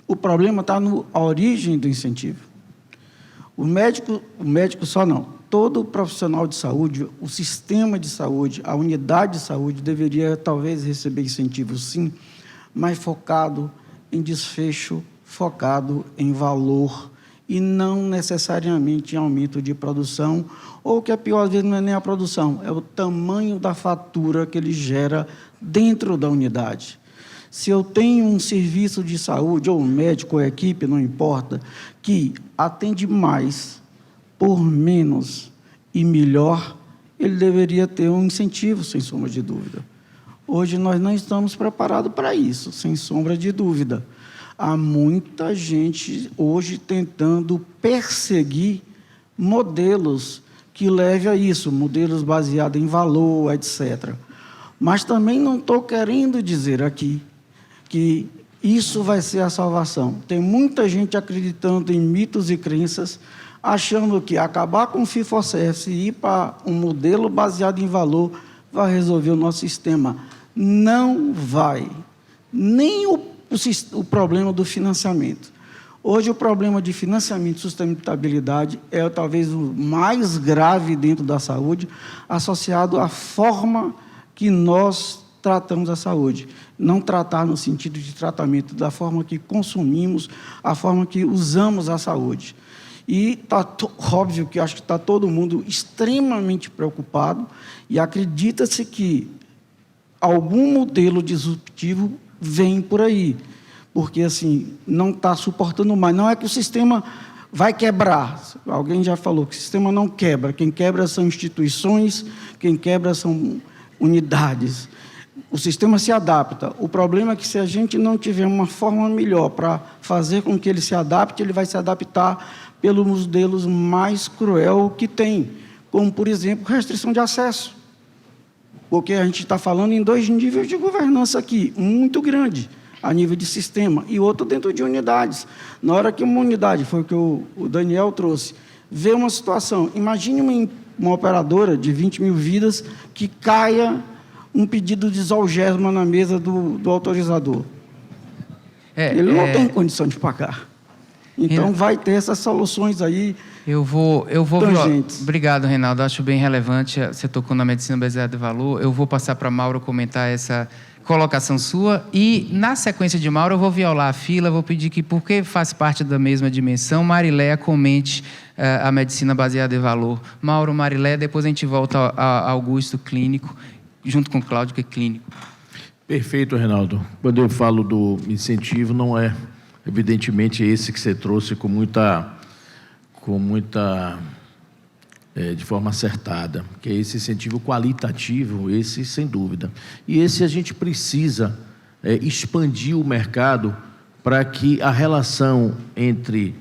o problema está na origem do incentivo. O médico só não. Todo profissional de saúde, o sistema de saúde, a unidade de saúde deveria talvez receber incentivo, sim, mas focado em desfecho, focado em valor e não necessariamente em aumento de produção, ou o que é pior, às vezes, não é nem a produção, é o tamanho da fatura que ele gera dentro da unidade. Se eu tenho um serviço de saúde, ou um médico, ou equipe, não importa, que atende mais por menos e melhor, ele deveria ter um incentivo, sem sombra de dúvida. Hoje nós não estamos preparados para isso, sem sombra de dúvida. Há muita gente hoje tentando perseguir modelos que levem a isso, modelos baseados em valor, etc. Mas também não estou querendo dizer aqui que isso vai ser a salvação. Tem muita gente acreditando em mitos e crenças, achando que acabar com o FIFO-CEF e ir para um modelo baseado em valor vai resolver o nosso sistema. Não vai. Nem o problema do financiamento. Hoje, o problema de financiamento e sustentabilidade é talvez o mais grave dentro da saúde, associado à forma que nós tratamos a saúde. Não tratar no sentido de tratamento, da forma que consumimos, a forma que usamos a saúde. E está óbvio que acho que está todo mundo extremamente preocupado e acredita-se que algum modelo disruptivo vem por aí, porque assim não está suportando mais. Não é que o sistema vai quebrar. Alguém já falou que o sistema não quebra. Quem quebra são instituições, quem quebra são unidades. O sistema se adapta. O problema é que, se a gente não tiver uma forma melhor para fazer com que ele se adapte, ele vai se adaptar pelos modelos mais cruel que tem, como, por exemplo, restrição de acesso. Porque a gente está falando em 2 níveis de governança aqui, um muito grande, a nível de sistema, e outro dentro de unidades. Na hora que uma unidade, foi o que o Daniel trouxe, vê uma situação, imagine uma operadora de 20 mil vidas que caia um pedido de exalgesma na mesa do autorizador. Ele não tem condição de pagar. Então, vai ter essas soluções aí. Eu vou Obrigado, Reinaldo. Acho bem relevante. Você tocou na medicina baseada em valor. Eu vou passar para Mauro comentar essa colocação sua. E, na sequência de Mauro, eu vou violar a fila. Vou pedir que, porque faz parte da mesma dimensão, Mariléia comente a medicina baseada em valor. Mauro, Mariléia, depois a gente volta a Augusto, clínico, junto com Cláudio, que é clínico. Perfeito, Reinaldo. Quando eu falo do incentivo, não é, evidentemente, esse que você trouxe de forma acertada, que é esse incentivo qualitativo, esse sem dúvida. E esse a gente precisa expandir o mercado para que a relação entre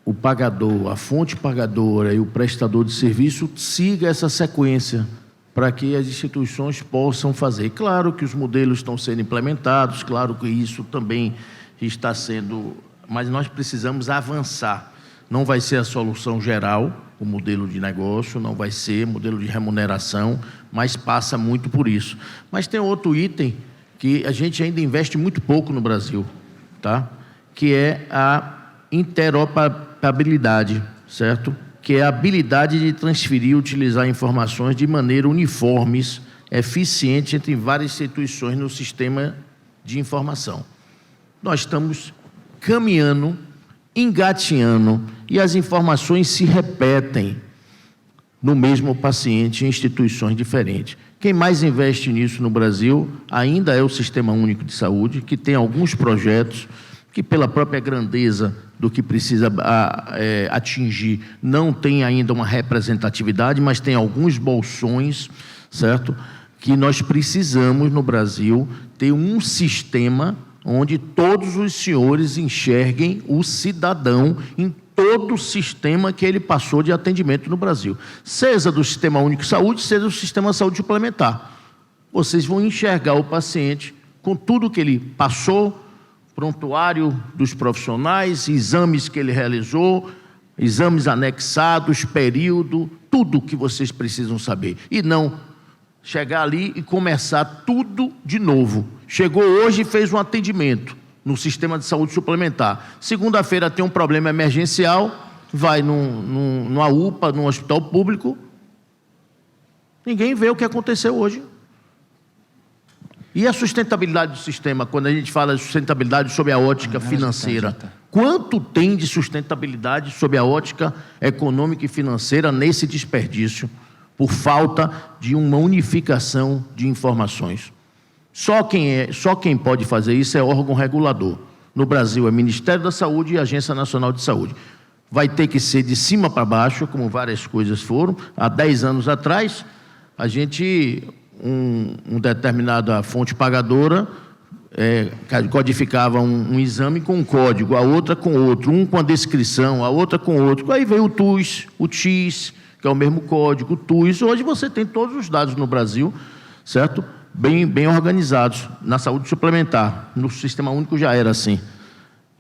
o pagador, a fonte pagadora e o prestador de serviço siga essa sequência, para que as instituições possam fazer. Claro que os modelos estão sendo implementados, claro que isso também está sendo... Mas nós precisamos avançar. Não vai ser a solução geral, o modelo de negócio, não vai ser modelo de remuneração, mas passa muito por isso. Mas tem outro item que a gente ainda investe muito pouco no Brasil, tá? Que é a interoperabilidade, certo? Que é a habilidade de transferir e utilizar informações de maneira uniforme, eficiente entre várias instituições no sistema de informação. Nós estamos caminhando, engatinhando, e as informações se repetem no mesmo paciente em instituições diferentes. Quem mais investe nisso no Brasil ainda é o Sistema Único de Saúde, que tem alguns projetos que, pela própria grandeza do que precisa atingir, não tem ainda uma representatividade, mas tem alguns bolsões, certo? Que nós precisamos, no Brasil, ter um sistema onde todos os senhores enxerguem o cidadão em todo o sistema que ele passou de atendimento no Brasil. Seja do Sistema Único de Saúde, seja do Sistema de Saúde Suplementar. Vocês vão enxergar o paciente com tudo que ele passou, prontuário dos profissionais, exames que ele realizou, exames anexados, período, tudo que vocês precisam saber. E não chegar ali e começar tudo de novo. Chegou hoje e fez um atendimento no sistema de saúde suplementar. Segunda-feira tem um problema emergencial, vai numa UPA, num hospital público, ninguém vê o que aconteceu hoje. E a sustentabilidade do sistema, quando a gente fala de sustentabilidade sob a ótica financeira, quanto tem de sustentabilidade sob a ótica econômica e financeira nesse desperdício, por falta de uma unificação de informações? Só quem pode fazer isso é órgão regulador. No Brasil é Ministério da Saúde e Agência Nacional de Saúde. Vai ter que ser de cima para baixo, como várias coisas foram. Há 10 anos atrás, a gente... uma determinada fonte pagadora codificava um exame com um código, a outra com outro, um com a descrição, a outra com outro. Aí veio o TUS, o TIS, que é o mesmo código, o TUS. Hoje você tem todos os dados no Brasil, certo? Bem organizados na saúde suplementar. No Sistema Único já era assim.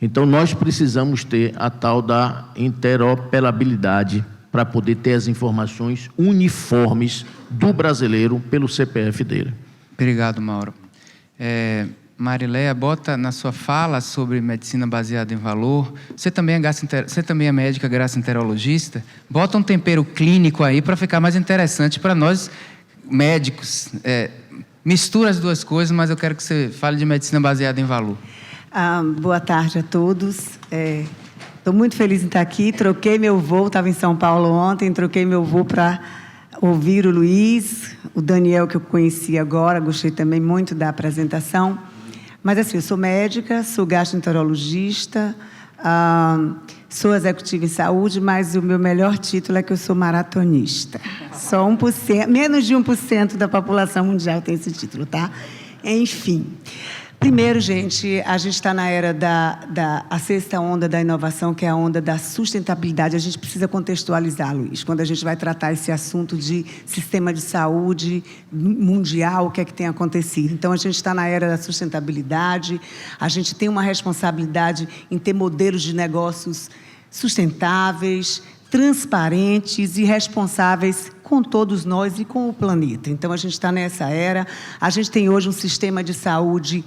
Então, nós precisamos ter a tal da interoperabilidade para poder ter as informações uniformes do brasileiro pelo CPF dele. Obrigado, Mauro. Mariléia, bota na sua fala sobre medicina baseada em valor. Você também é médica gastroenterologista. Bota um tempero clínico aí para ficar mais interessante para nós médicos. Mistura as duas coisas, mas eu quero que você fale de medicina baseada em valor. Boa tarde a todos. Estou muito feliz em estar aqui. Troquei meu voo, estava em São Paulo ontem, troquei meu voo para ouvir o Luiz, o Daniel, que eu conheci agora, gostei também muito da apresentação. Mas, assim, eu sou médica, sou gastroenterologista, Sou executiva em saúde, mas o meu melhor título é que eu sou maratonista. Só 1%, menos de 1% da população mundial tem esse título, tá? Enfim. Primeiro, gente, a gente está na era a sexta onda da inovação, que é a onda da sustentabilidade. A gente precisa contextualizar, Luiz, quando a gente vai tratar esse assunto de sistema de saúde mundial, o que é que tem acontecido. Então, a gente está na era da sustentabilidade, a gente tem uma responsabilidade em ter modelos de negócios sustentáveis, transparentes e responsáveis com todos nós e com o planeta. Então, a gente está nessa era. A gente tem hoje um sistema de saúde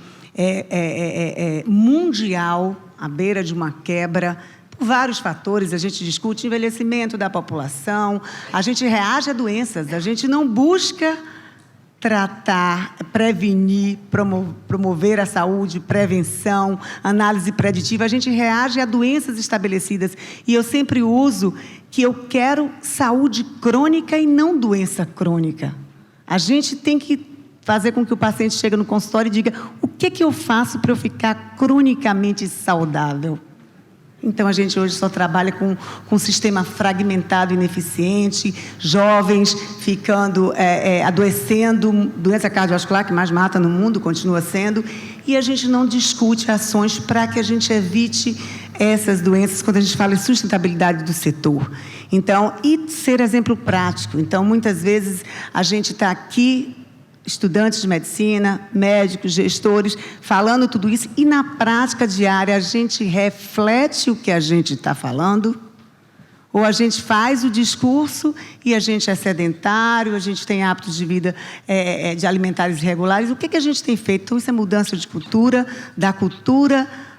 mundial, à beira de uma quebra, por vários fatores. A gente discute envelhecimento da população, a gente reage a doenças, a gente não busca tratar, prevenir, promover a saúde, prevenção, análise preditiva, a gente reage a doenças estabelecidas. E eu sempre uso que eu quero saúde crônica e não doença crônica. A gente tem que fazer com que o paciente chegue no consultório e diga: o que eu faço para eu ficar cronicamente saudável? Então, a gente hoje só trabalha com um sistema fragmentado, ineficiente, jovens ficando, adoecendo, doença cardiovascular que mais mata no mundo, continua sendo, e a gente não discute ações para que a gente evite essas doenças quando a gente fala em sustentabilidade do setor. Então, e ser exemplo prático. Então, muitas vezes, a gente está aqui, estudantes de medicina, médicos, gestores, falando tudo isso, e na prática diária a gente reflete o que a gente está falando, ou a gente faz o discurso e a gente é sedentário, a gente tem hábitos de vida de alimentares irregulares. O que a gente tem feito? Então, isso é mudança de cultura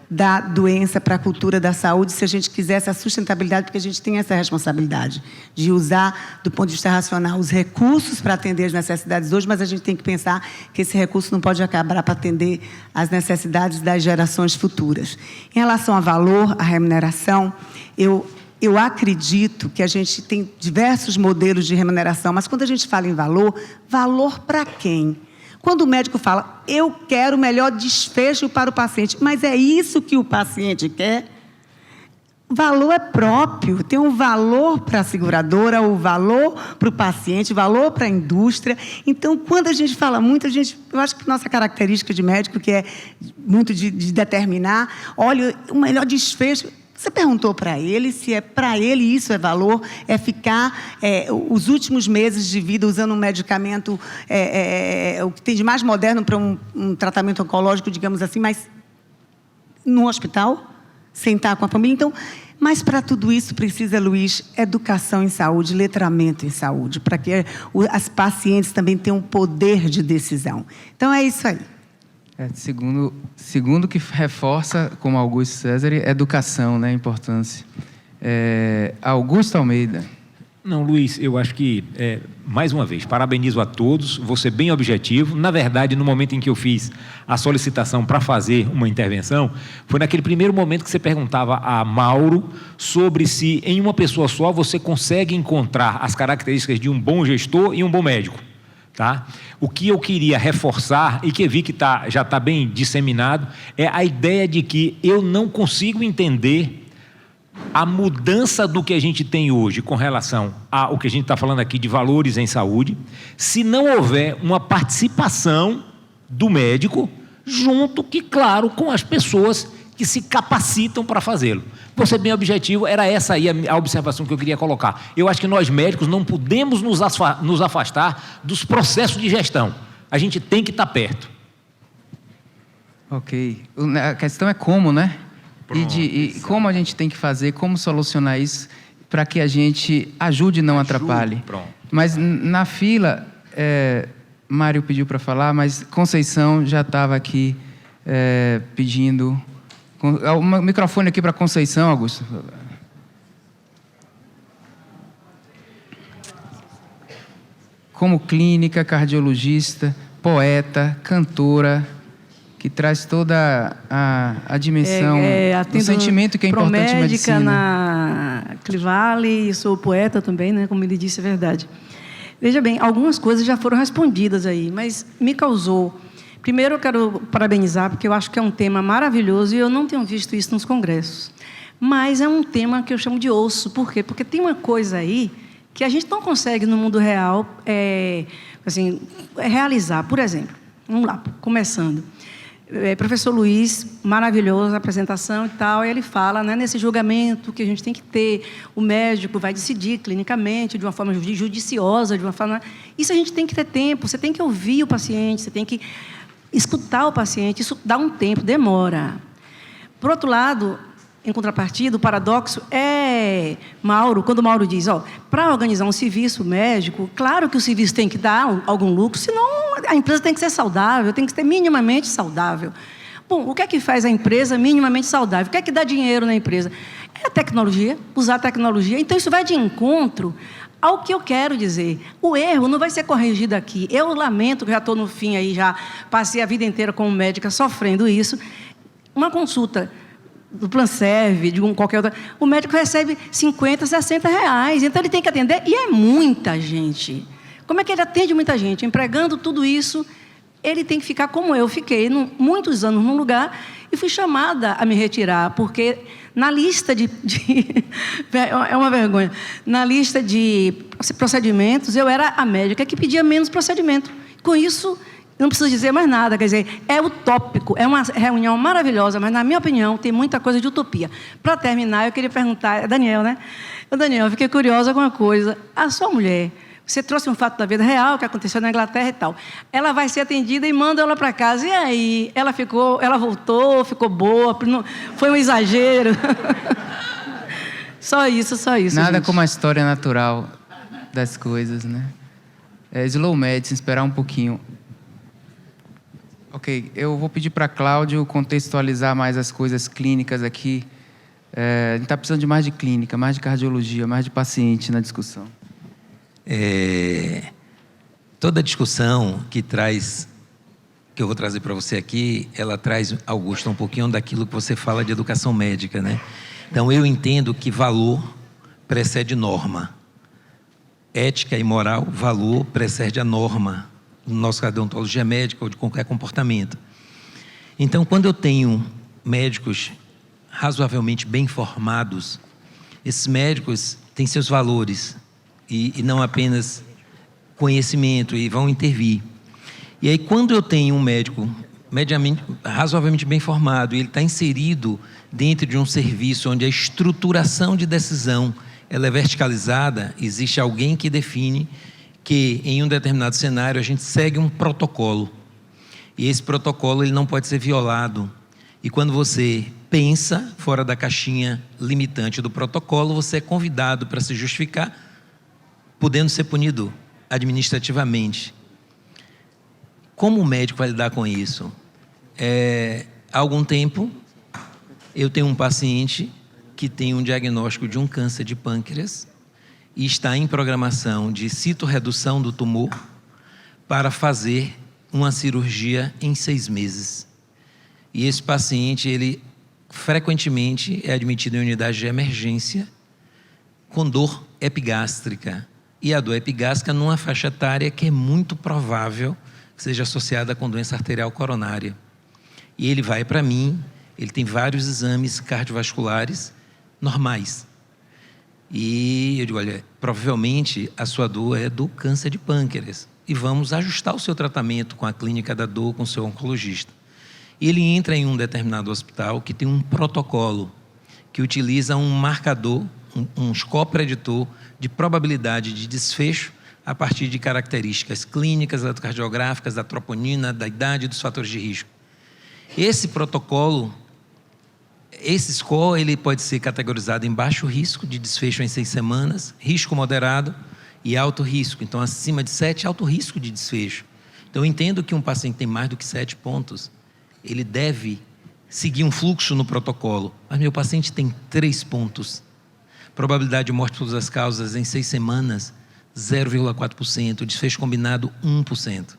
da doença para a cultura da saúde, se a gente quiser essa sustentabilidade, porque a gente tem essa responsabilidade de usar, do ponto de vista racional, os recursos para atender as necessidades hoje, mas a gente tem que pensar que esse recurso não pode acabar para atender as necessidades das gerações futuras. Em relação a valor, a remuneração, eu acredito que a gente tem diversos modelos de remuneração, mas quando a gente fala em valor, valor para quem? Quando o médico fala: eu quero o melhor desfecho para o paciente, mas é isso que o paciente quer? O valor é próprio, tem um valor para a seguradora, o valor para o paciente, valor para a indústria. Então, quando a gente fala muito, eu acho que nossa característica de médico, que é muito de determinar, olha, o melhor desfecho. Você perguntou para ele se para ele isso é valor, é ficar os últimos meses de vida usando um medicamento, o que tem de mais moderno para um tratamento oncológico, digamos assim, mas no hospital, sentar com a família. Então, mas para tudo isso precisa, Luiz, educação em saúde, letramento em saúde, para que as pacientes também tenham poder de decisão. Então, é isso aí. Segundo que reforça, como Augusto César, educação, né, a importância. Augusto Almeida. Não, Luiz, eu acho que, mais uma vez, parabenizo a todos, vou ser bem objetivo. Na verdade, no momento em que eu fiz a solicitação para fazer uma intervenção, foi naquele primeiro momento que você perguntava a Mauro sobre se em uma pessoa só você consegue encontrar as características de um bom gestor e um bom médico. Tá? O que eu queria reforçar, e que vi que já está bem disseminado, é a ideia de que eu não consigo entender a mudança do que a gente tem hoje com relação ao que a gente está falando aqui de valores em saúde, se não houver uma participação do médico junto, que claro, com as pessoas que se capacitam para fazê-lo. Por ser bem objetivo, era essa aí a observação que eu queria colocar. Eu acho que nós médicos não podemos nos afastar dos processos de gestão. A gente tem que estar perto. Ok. A questão é como, né? Pronto, e como a gente tem que fazer, como solucionar isso para que a gente ajude e não atrapalhe. Pronto. Mas na fila, Mário pediu para falar, mas Conceição já estava aqui pedindo... O microfone aqui para Conceição, Augusto. Como clínica, cardiologista, poeta, cantora, que traz toda a dimensão do sentimento que é importante em medicina. Na Clivale, e sou poeta também, né? Como ele disse, é verdade. Veja bem, algumas coisas já foram respondidas aí, mas me causou... Primeiro, eu quero parabenizar, porque eu acho que é um tema maravilhoso e eu não tenho visto isso nos congressos. Mas é um tema que eu chamo de osso. Por quê? Porque tem uma coisa aí que a gente não consegue, no mundo real, realizar. Por exemplo, vamos lá, começando. Professor Luiz, maravilhoso a apresentação e tal, e ele fala, né, nesse julgamento que a gente tem que ter, o médico vai decidir clinicamente, de uma forma judiciosa, de uma forma... Isso a gente tem que ter tempo, você tem que ouvir o paciente, você tem que escutar o paciente, isso dá um tempo, demora. Por outro lado, em contrapartida, o paradoxo é, quando Mauro diz, para organizar um serviço médico, claro que o serviço tem que dar algum lucro, senão a empresa tem que ser saudável, tem que ser minimamente saudável. Bom, o que é que faz a empresa minimamente saudável? O que é que dá dinheiro na empresa? É a tecnologia, usar a tecnologia. Então, isso vai de encontro ao que eu quero dizer. O erro não vai ser corrigido aqui. Eu lamento que já estou no fim aí, já passei a vida inteira como médica sofrendo isso. Uma consulta do Planserve, de qualquer outra, o médico recebe 50, 60 reais. Então, ele tem que atender, e é muita gente. Como é que ele atende muita gente? Empregando tudo isso, ele tem que ficar como eu fiquei, muitos anos num lugar, e fui chamada a me retirar, porque na lista é uma vergonha. Na lista de procedimentos, eu era a médica que pedia menos procedimento. Com isso, não preciso dizer mais nada, quer dizer, é utópico, é uma reunião maravilhosa, mas, na minha opinião, tem muita coisa de utopia. Para terminar, eu queria perguntar, é Daniel, né? Daniel, eu fiquei curiosa com uma coisa. A sua mulher, você trouxe um fato da vida real que aconteceu na Inglaterra e tal. Ela vai ser atendida e manda ela para casa. E aí? Ela voltou, ficou boa, foi um exagero. Só isso. Nada gente. como a história natural das coisas, né? Slow medicine, esperar um pouquinho. Ok, eu vou pedir para Cláudio contextualizar mais as coisas clínicas aqui. A gente está precisando de mais de clínica, mais de cardiologia, mais de paciente na discussão. Toda discussão que eu vou trazer para você aqui, ela traz, Augusto, um pouquinho daquilo que você fala de educação médica, né? Então, eu entendo que valor precede norma. Ética e moral, valor precede a norma, no nosso caso de ontologia médica ou de qualquer comportamento. Então, quando eu tenho médicos razoavelmente bem formados, esses médicos têm seus valores, e não apenas conhecimento, e vão intervir. E aí, quando eu tenho um médico razoavelmente bem formado, e ele está inserido dentro de um serviço onde a estruturação de decisão ela é verticalizada, existe alguém que define que, em um determinado cenário, a gente segue um protocolo. E esse protocolo ele não pode ser violado. E quando você pensa fora da caixinha limitante do protocolo, você é convidado para se justificar, podendo ser punido administrativamente. Como o médico vai lidar com isso? Há algum tempo, eu tenho um paciente que tem um diagnóstico de um câncer de pâncreas e está em programação de citorredução do tumor para fazer uma cirurgia em 6 meses. E esse paciente, ele frequentemente é admitido em unidade de emergência com dor epigástrica. E a dor epigástrica numa faixa etária que é muito provável que seja associada com doença arterial coronária. E ele vai para mim, ele tem vários exames cardiovasculares normais. E eu digo, olha, provavelmente a sua dor é do câncer de pâncreas. E vamos ajustar o seu tratamento com a clínica da dor, com o seu oncologista. E ele entra em um determinado hospital que tem um protocolo que utiliza um marcador, um score preditor de probabilidade de desfecho a partir de características clínicas, eletrocardiográficas, da troponina, da idade e dos fatores de risco. Esse protocolo, esse score, ele pode ser categorizado em baixo risco de desfecho em 6 semanas, risco moderado e alto risco. Então, acima de 7, alto risco de desfecho. Então, eu entendo que um paciente tem mais do que 7 pontos, ele deve seguir um fluxo no protocolo. Mas meu paciente tem 3 pontos. Probabilidade de morte por todas as causas em 6 semanas, 0,4%. Desfecho combinado, 1%.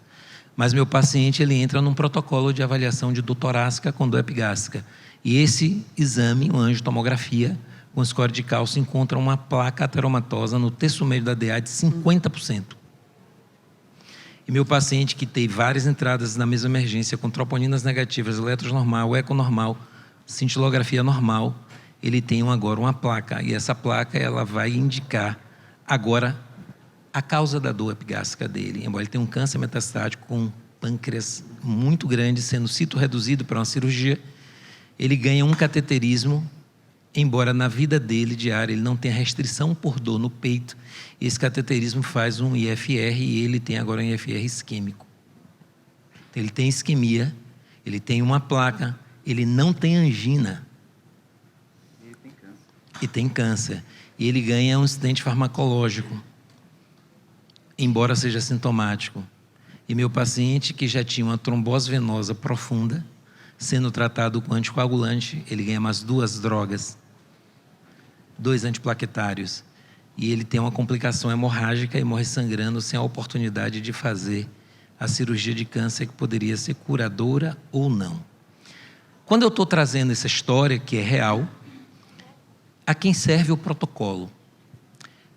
Mas meu paciente, ele entra num protocolo de avaliação de dor torácica com dor epigástrica. E esse exame, uma angiotomografia, com score de cálcio, encontra uma placa ateromatosa no terço médio da DA de 50%. E meu paciente que teve várias entradas na mesma emergência com troponinas negativas, eletros normal, eco normal, cintilografia normal, ele tem agora uma placa. E essa placa ela vai indicar agora a causa da dor epigástrica dele. Embora ele tenha um câncer metastático com um pâncreas muito grande, sendo cito-reduzido para uma cirurgia, ele ganha um cateterismo, embora na vida dele diária ele não tenha restrição por dor no peito. Esse cateterismo faz um IFR e ele tem agora um IFR isquêmico. Ele tem isquemia, ele tem uma placa, ele não tem angina. E tem câncer. E ele ganha um stent farmacológico, embora seja sintomático. E meu paciente, que já tinha uma trombose venosa profunda, sendo tratado com anticoagulante, ele ganha mais 2 drogas, 2 antiplaquetários. E ele tem uma complicação hemorrágica e morre sangrando sem a oportunidade de fazer a cirurgia de câncer que poderia ser curadora ou não. Quando eu estou trazendo essa história, que é real, a quem serve o protocolo?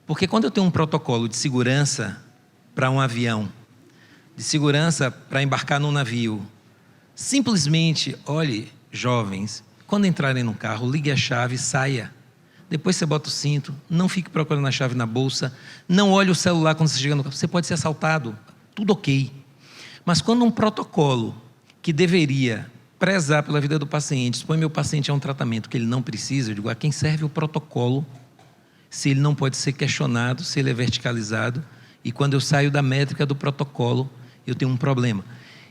Porque quando eu tenho um protocolo de segurança para um avião, de segurança para embarcar num navio, simplesmente, olhe, jovens, quando entrarem no carro, ligue a chave, saia. Depois você bota o cinto, não fique procurando a chave na bolsa, não olhe o celular quando você chega no carro, você pode ser assaltado, tudo ok. Mas quando um protocolo que deveria prezar pela vida do paciente, expõe meu paciente a um tratamento que ele não precisa, eu digo, a quem serve o protocolo, se ele não pode ser questionado, se ele é verticalizado, e quando eu saio da métrica do protocolo, eu tenho um problema.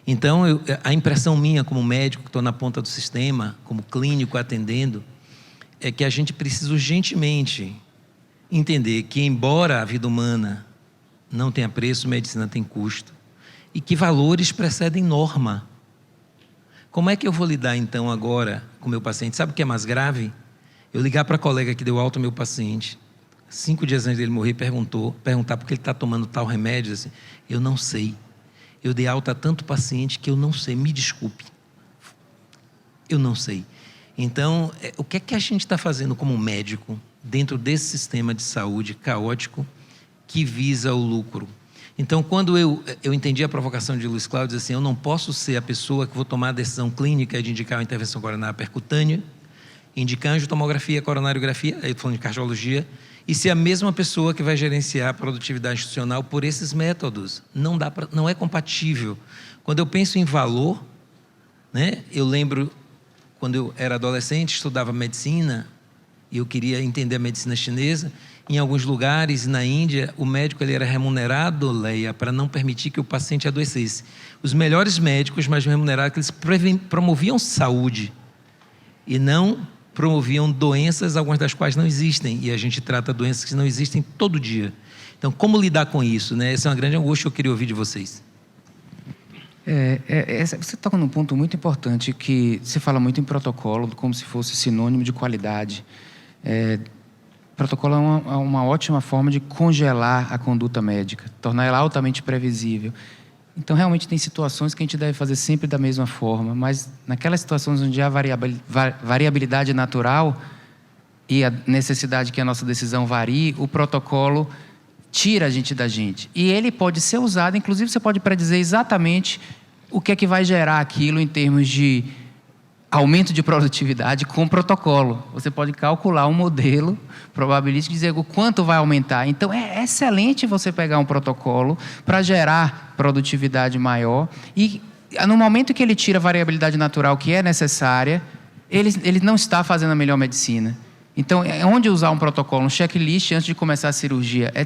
Então, a impressão minha como médico, que estou na ponta do sistema, como clínico atendendo, é que a gente precisa urgentemente entender que, embora a vida humana não tenha preço, medicina tem custo, e que valores precedem norma. Como é que eu vou lidar, então, agora com o meu paciente? Sabe o que é mais grave? Eu ligar para a colega que deu alta ao meu paciente, 5 dias antes dele morrer, perguntar por que ele está tomando tal remédio, assim, eu não sei. Eu dei alta a tanto paciente que eu não sei, me desculpe. Eu não sei. Então, o que é que a gente está fazendo como médico dentro desse sistema de saúde caótico que visa o lucro? Então, quando eu entendi a provocação de Luiz Cláudio, assim, eu não posso ser a pessoa que vou tomar a decisão clínica de indicar uma intervenção coronária percutânea, indicar angiotomografia, coronariografia, aí estou falando de cardiologia, e ser a mesma pessoa que vai gerenciar a produtividade institucional por esses métodos. Não é compatível. Quando eu penso em valor, né, eu lembro, quando eu era adolescente, estudava medicina, e eu queria entender a medicina chinesa. Em alguns lugares, na Índia, o médico ele era remunerado, Leia, para não permitir que o paciente adoecesse. Os melhores médicos, mais remunerados, eles promoviam saúde e não promoviam doenças, algumas das quais não existem. E a gente trata doenças que não existem todo dia. Então, como lidar com isso, né? Essa é uma grande angústia que eu queria ouvir de vocês. Você toca num ponto muito importante, que se fala muito em protocolo, como se fosse sinônimo de qualidade. Protocolo é uma ótima forma de congelar a conduta médica, tornar ela altamente previsível. Então, realmente, tem situações que a gente deve fazer sempre da mesma forma, mas naquelas situações onde há variabilidade natural e a necessidade que a nossa decisão varie, o protocolo tira a gente da gente. E ele pode ser usado, inclusive você pode predizer exatamente o que é que vai gerar aquilo em termos de aumento de produtividade com o protocolo. Você pode calcular um modelo probabilístico e dizer o quanto vai aumentar. Então, é excelente você pegar um protocolo para gerar produtividade maior e, no momento que ele tira a variabilidade natural que é necessária, ele não está fazendo a melhor medicina. Então, onde usar um protocolo? Um checklist antes de começar a cirurgia. É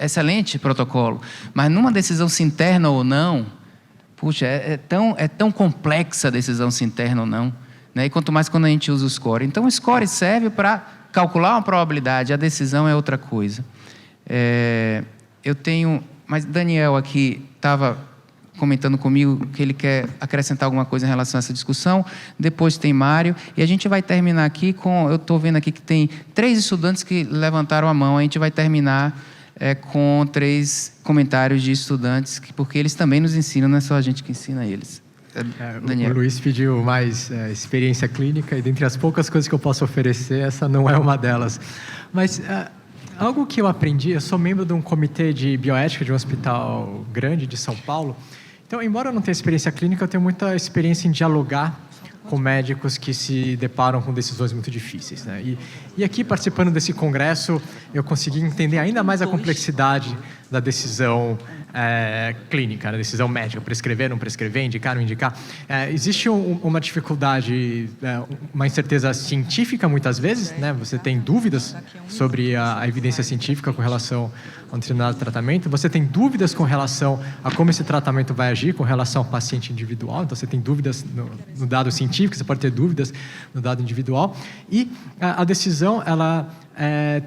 excelente protocolo. Mas numa decisão se interna ou não, puxa, é tão complexa a decisão se interna ou não, né? E quanto mais quando a gente usa o score. Então, o score serve para calcular uma probabilidade, a decisão é outra coisa. Mas Daniel aqui estava comentando comigo que ele quer acrescentar alguma coisa em relação a essa discussão. Depois tem Mário. E a gente vai terminar aqui com... Eu estou vendo aqui que tem 3 estudantes que levantaram a mão. A gente vai terminar com 3 comentários de estudantes, porque eles também nos ensinam, não é só a gente que ensina eles. O Luiz pediu mais experiência clínica, e dentre as poucas coisas que eu posso oferecer, essa não é uma delas. Mas algo que eu aprendi, eu sou membro de um comitê de bioética de um hospital grande de São Paulo. Então, embora eu não tenha experiência clínica, eu tenho muita experiência em dialogar com médicos que se deparam com decisões muito difíceis, né? E aqui, participando desse congresso, eu consegui entender ainda mais a complexidade da decisão clínica, da decisão médica, prescrever, não prescrever, indicar, não indicar. Existe uma dificuldade, uma incerteza científica, muitas vezes, né? Você tem dúvidas sobre a evidência científica com relação a um determinado tratamento, você tem dúvidas com relação a como esse tratamento vai agir com relação ao paciente individual, então você tem dúvidas no dado científico, você pode ter dúvidas no dado individual, e a decisão, ela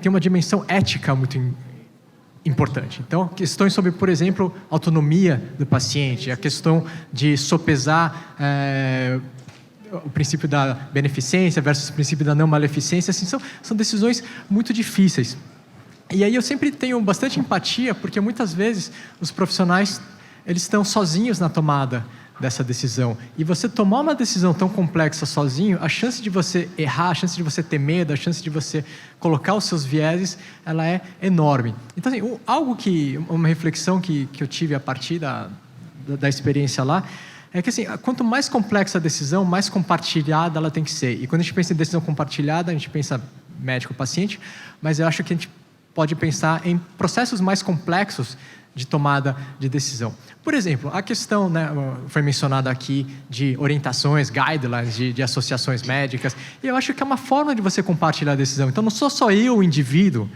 tem uma dimensão ética muito importante. Então, questões sobre, por exemplo, autonomia do paciente, a questão de sopesar o princípio da beneficência versus o princípio da não maleficência, assim, são decisões muito difíceis. E aí eu sempre tenho bastante empatia, porque muitas vezes os profissionais eles estão sozinhos na tomada dessa decisão. E você tomar uma decisão tão complexa sozinho, a chance de você errar, a chance de você ter medo, a chance de você colocar os seus vieses, ela é enorme. Então, assim, uma reflexão que eu tive a partir da experiência lá, é que, assim, quanto mais complexa a decisão, mais compartilhada ela tem que ser. E quando a gente pensa em decisão compartilhada, a gente pensa médico-paciente, mas eu acho que a gente pode pensar em processos mais complexos de tomada de decisão. Por exemplo, a questão, né, foi mencionada aqui, de orientações, guidelines de associações médicas, e eu acho que é uma forma de você compartilhar a decisão. Então, não sou só eu, o indivíduo,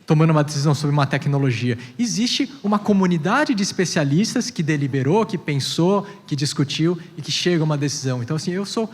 tomando uma decisão sobre uma tecnologia. Existe uma comunidade de especialistas que deliberou, que pensou, que discutiu e que chega a uma decisão. Então, assim, eu sou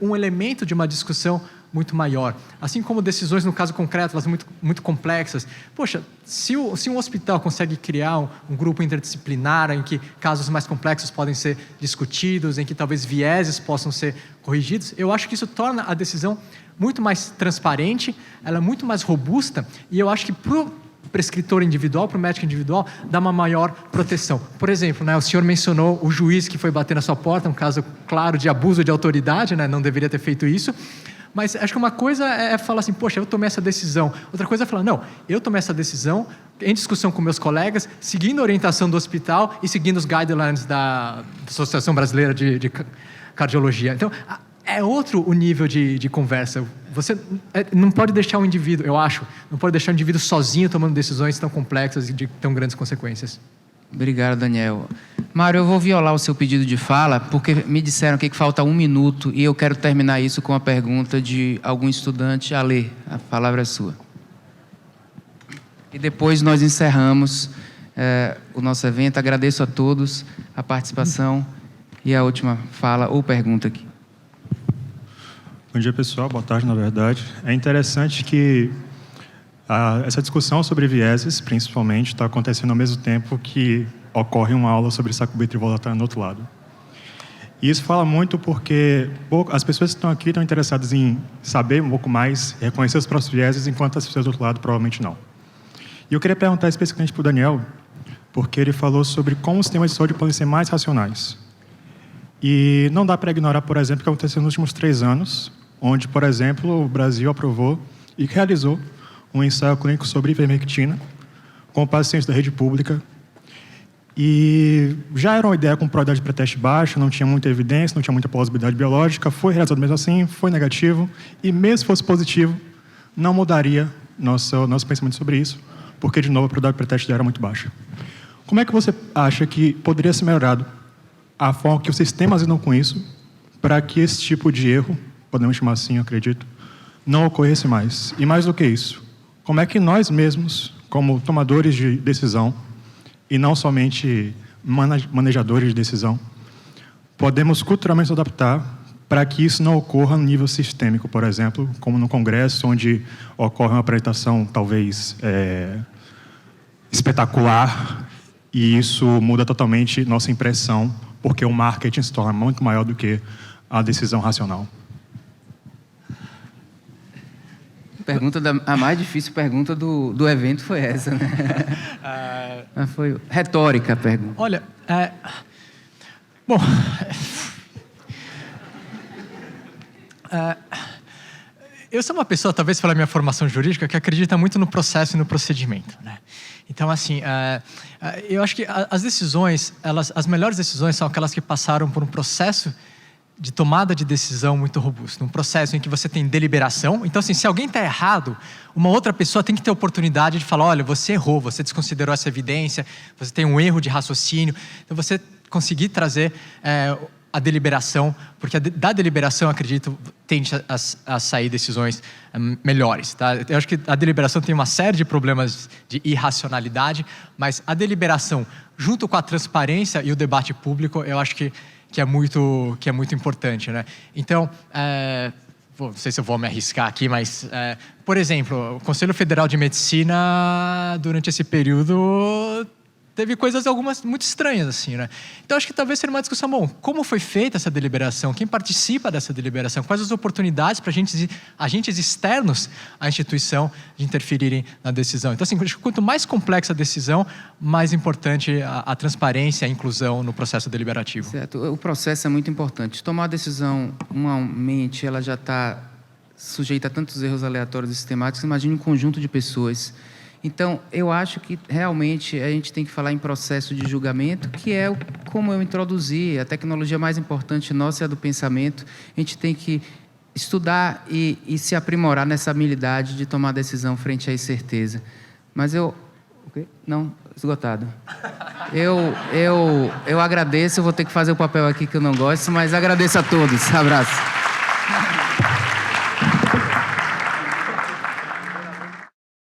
um elemento de uma discussão muito maior. Assim como decisões, no caso concreto, elas muito, muito complexas. Poxa, se um hospital consegue criar um grupo interdisciplinar em que casos mais complexos podem ser discutidos, em que talvez vieses possam ser corrigidos, eu acho que isso torna a decisão muito mais transparente, ela é muito mais robusta, e eu acho que para o prescritor individual, para o médico individual, dá uma maior proteção. Por exemplo, né, o senhor mencionou o juiz que foi bater na sua porta, um caso claro de abuso de autoridade, né, não deveria ter feito isso. Mas acho que uma coisa é falar assim, poxa, eu tomei essa decisão. Outra coisa é falar, não, eu tomei essa decisão em discussão com meus colegas, seguindo a orientação do hospital e seguindo os guidelines da Associação Brasileira de Cardiologia. Então, é outro o nível de conversa. Você não pode deixar o indivíduo, eu acho, não pode deixar o indivíduo sozinho tomando decisões tão complexas e de tão grandes consequências. Obrigado, Daniel. Mário, eu vou violar o seu pedido de fala, porque me disseram aqui que falta 1 minuto e eu quero terminar isso com a pergunta de algum estudante. Ale, a palavra é sua. E depois nós encerramos o nosso evento. Agradeço a todos a participação e a última fala ou pergunta aqui. Bom dia, pessoal. Boa tarde, na verdade. É interessante que essa discussão sobre vieses, principalmente, está acontecendo ao mesmo tempo que ocorre uma aula sobre sacubitril no outro lado. E isso fala muito porque as pessoas que estão aqui estão interessadas em saber um pouco mais, reconhecer os próprios vieses, enquanto as pessoas do outro lado provavelmente não. E eu queria perguntar especificamente para o Daniel, porque ele falou sobre como os sistemas de saúde podem ser mais racionais. E não dá para ignorar, por exemplo, o que aconteceu nos últimos 3 anos, onde, por exemplo, o Brasil aprovou e realizou um ensaio clínico sobre ivermectina com pacientes da rede pública. E já era uma ideia com probabilidade de pré-teste baixa, não tinha muita evidência, não tinha muita plausibilidade biológica, foi realizado mesmo assim, foi negativo, e mesmo se fosse positivo, não mudaria nosso pensamento sobre isso, porque, de novo, a probabilidade de pré-teste era muito baixa. Como é que você acha que poderia ser melhorado a forma que os sistemas lidam com isso, para que esse tipo de erro, podemos chamar assim, eu acredito, não ocorresse mais? E mais do que isso, como é que nós mesmos, como tomadores de decisão, e não somente manejadores de decisão, podemos culturalmente nos adaptar para que isso não ocorra no nível sistêmico, por exemplo, como no Congresso, onde ocorre uma apresentação talvez espetacular, e isso muda totalmente nossa impressão, porque o marketing se torna muito maior do que a decisão racional. A mais difícil pergunta do evento foi essa, né? Foi retórica a pergunta. Olha, bom, Eu sou uma pessoa, talvez pela minha formação jurídica, que acredita muito no processo e no procedimento, né? Então, assim, eu acho que as decisões, as melhores decisões são aquelas que passaram por um processo de tomada de decisão muito robusto, um processo em que você tem deliberação. Então, assim, se alguém está errado, uma outra pessoa tem que ter a oportunidade de falar, olha, você errou, você desconsiderou essa evidência, você tem um erro de raciocínio. Então, você conseguir trazer a deliberação, porque da deliberação, eu acredito, tende a sair decisões melhores. Tá? Eu acho que a deliberação tem uma série de problemas de irracionalidade, mas a deliberação, junto com a transparência e o debate público, eu acho que é muito importante, né? Então, não sei se eu vou me arriscar aqui, mas, por exemplo, o Conselho Federal de Medicina, durante esse período, teve coisas algumas muito estranhas, assim, né? Então, acho que talvez seja uma discussão, bom, como foi feita essa deliberação? Quem participa dessa deliberação? Quais as oportunidades para agentes externos à instituição de interferirem na decisão? Então, assim, quanto mais complexa a decisão, mais importante a transparência e a inclusão no processo deliberativo. Certo. O processo é muito importante. Tomar a decisão, uma mente, ela já está sujeita a tantos erros aleatórios e sistemáticos, imagine um conjunto de pessoas. Então, eu acho que realmente a gente tem que falar em processo de julgamento, que é como eu introduzi, a tecnologia mais importante nossa é a do pensamento. A gente tem que estudar e se aprimorar nessa habilidade de tomar decisão frente à incerteza. Mas não, esgotado. Eu agradeço, eu vou ter que fazer o papel aqui que eu não gosto, mas agradeço a todos. Abraço.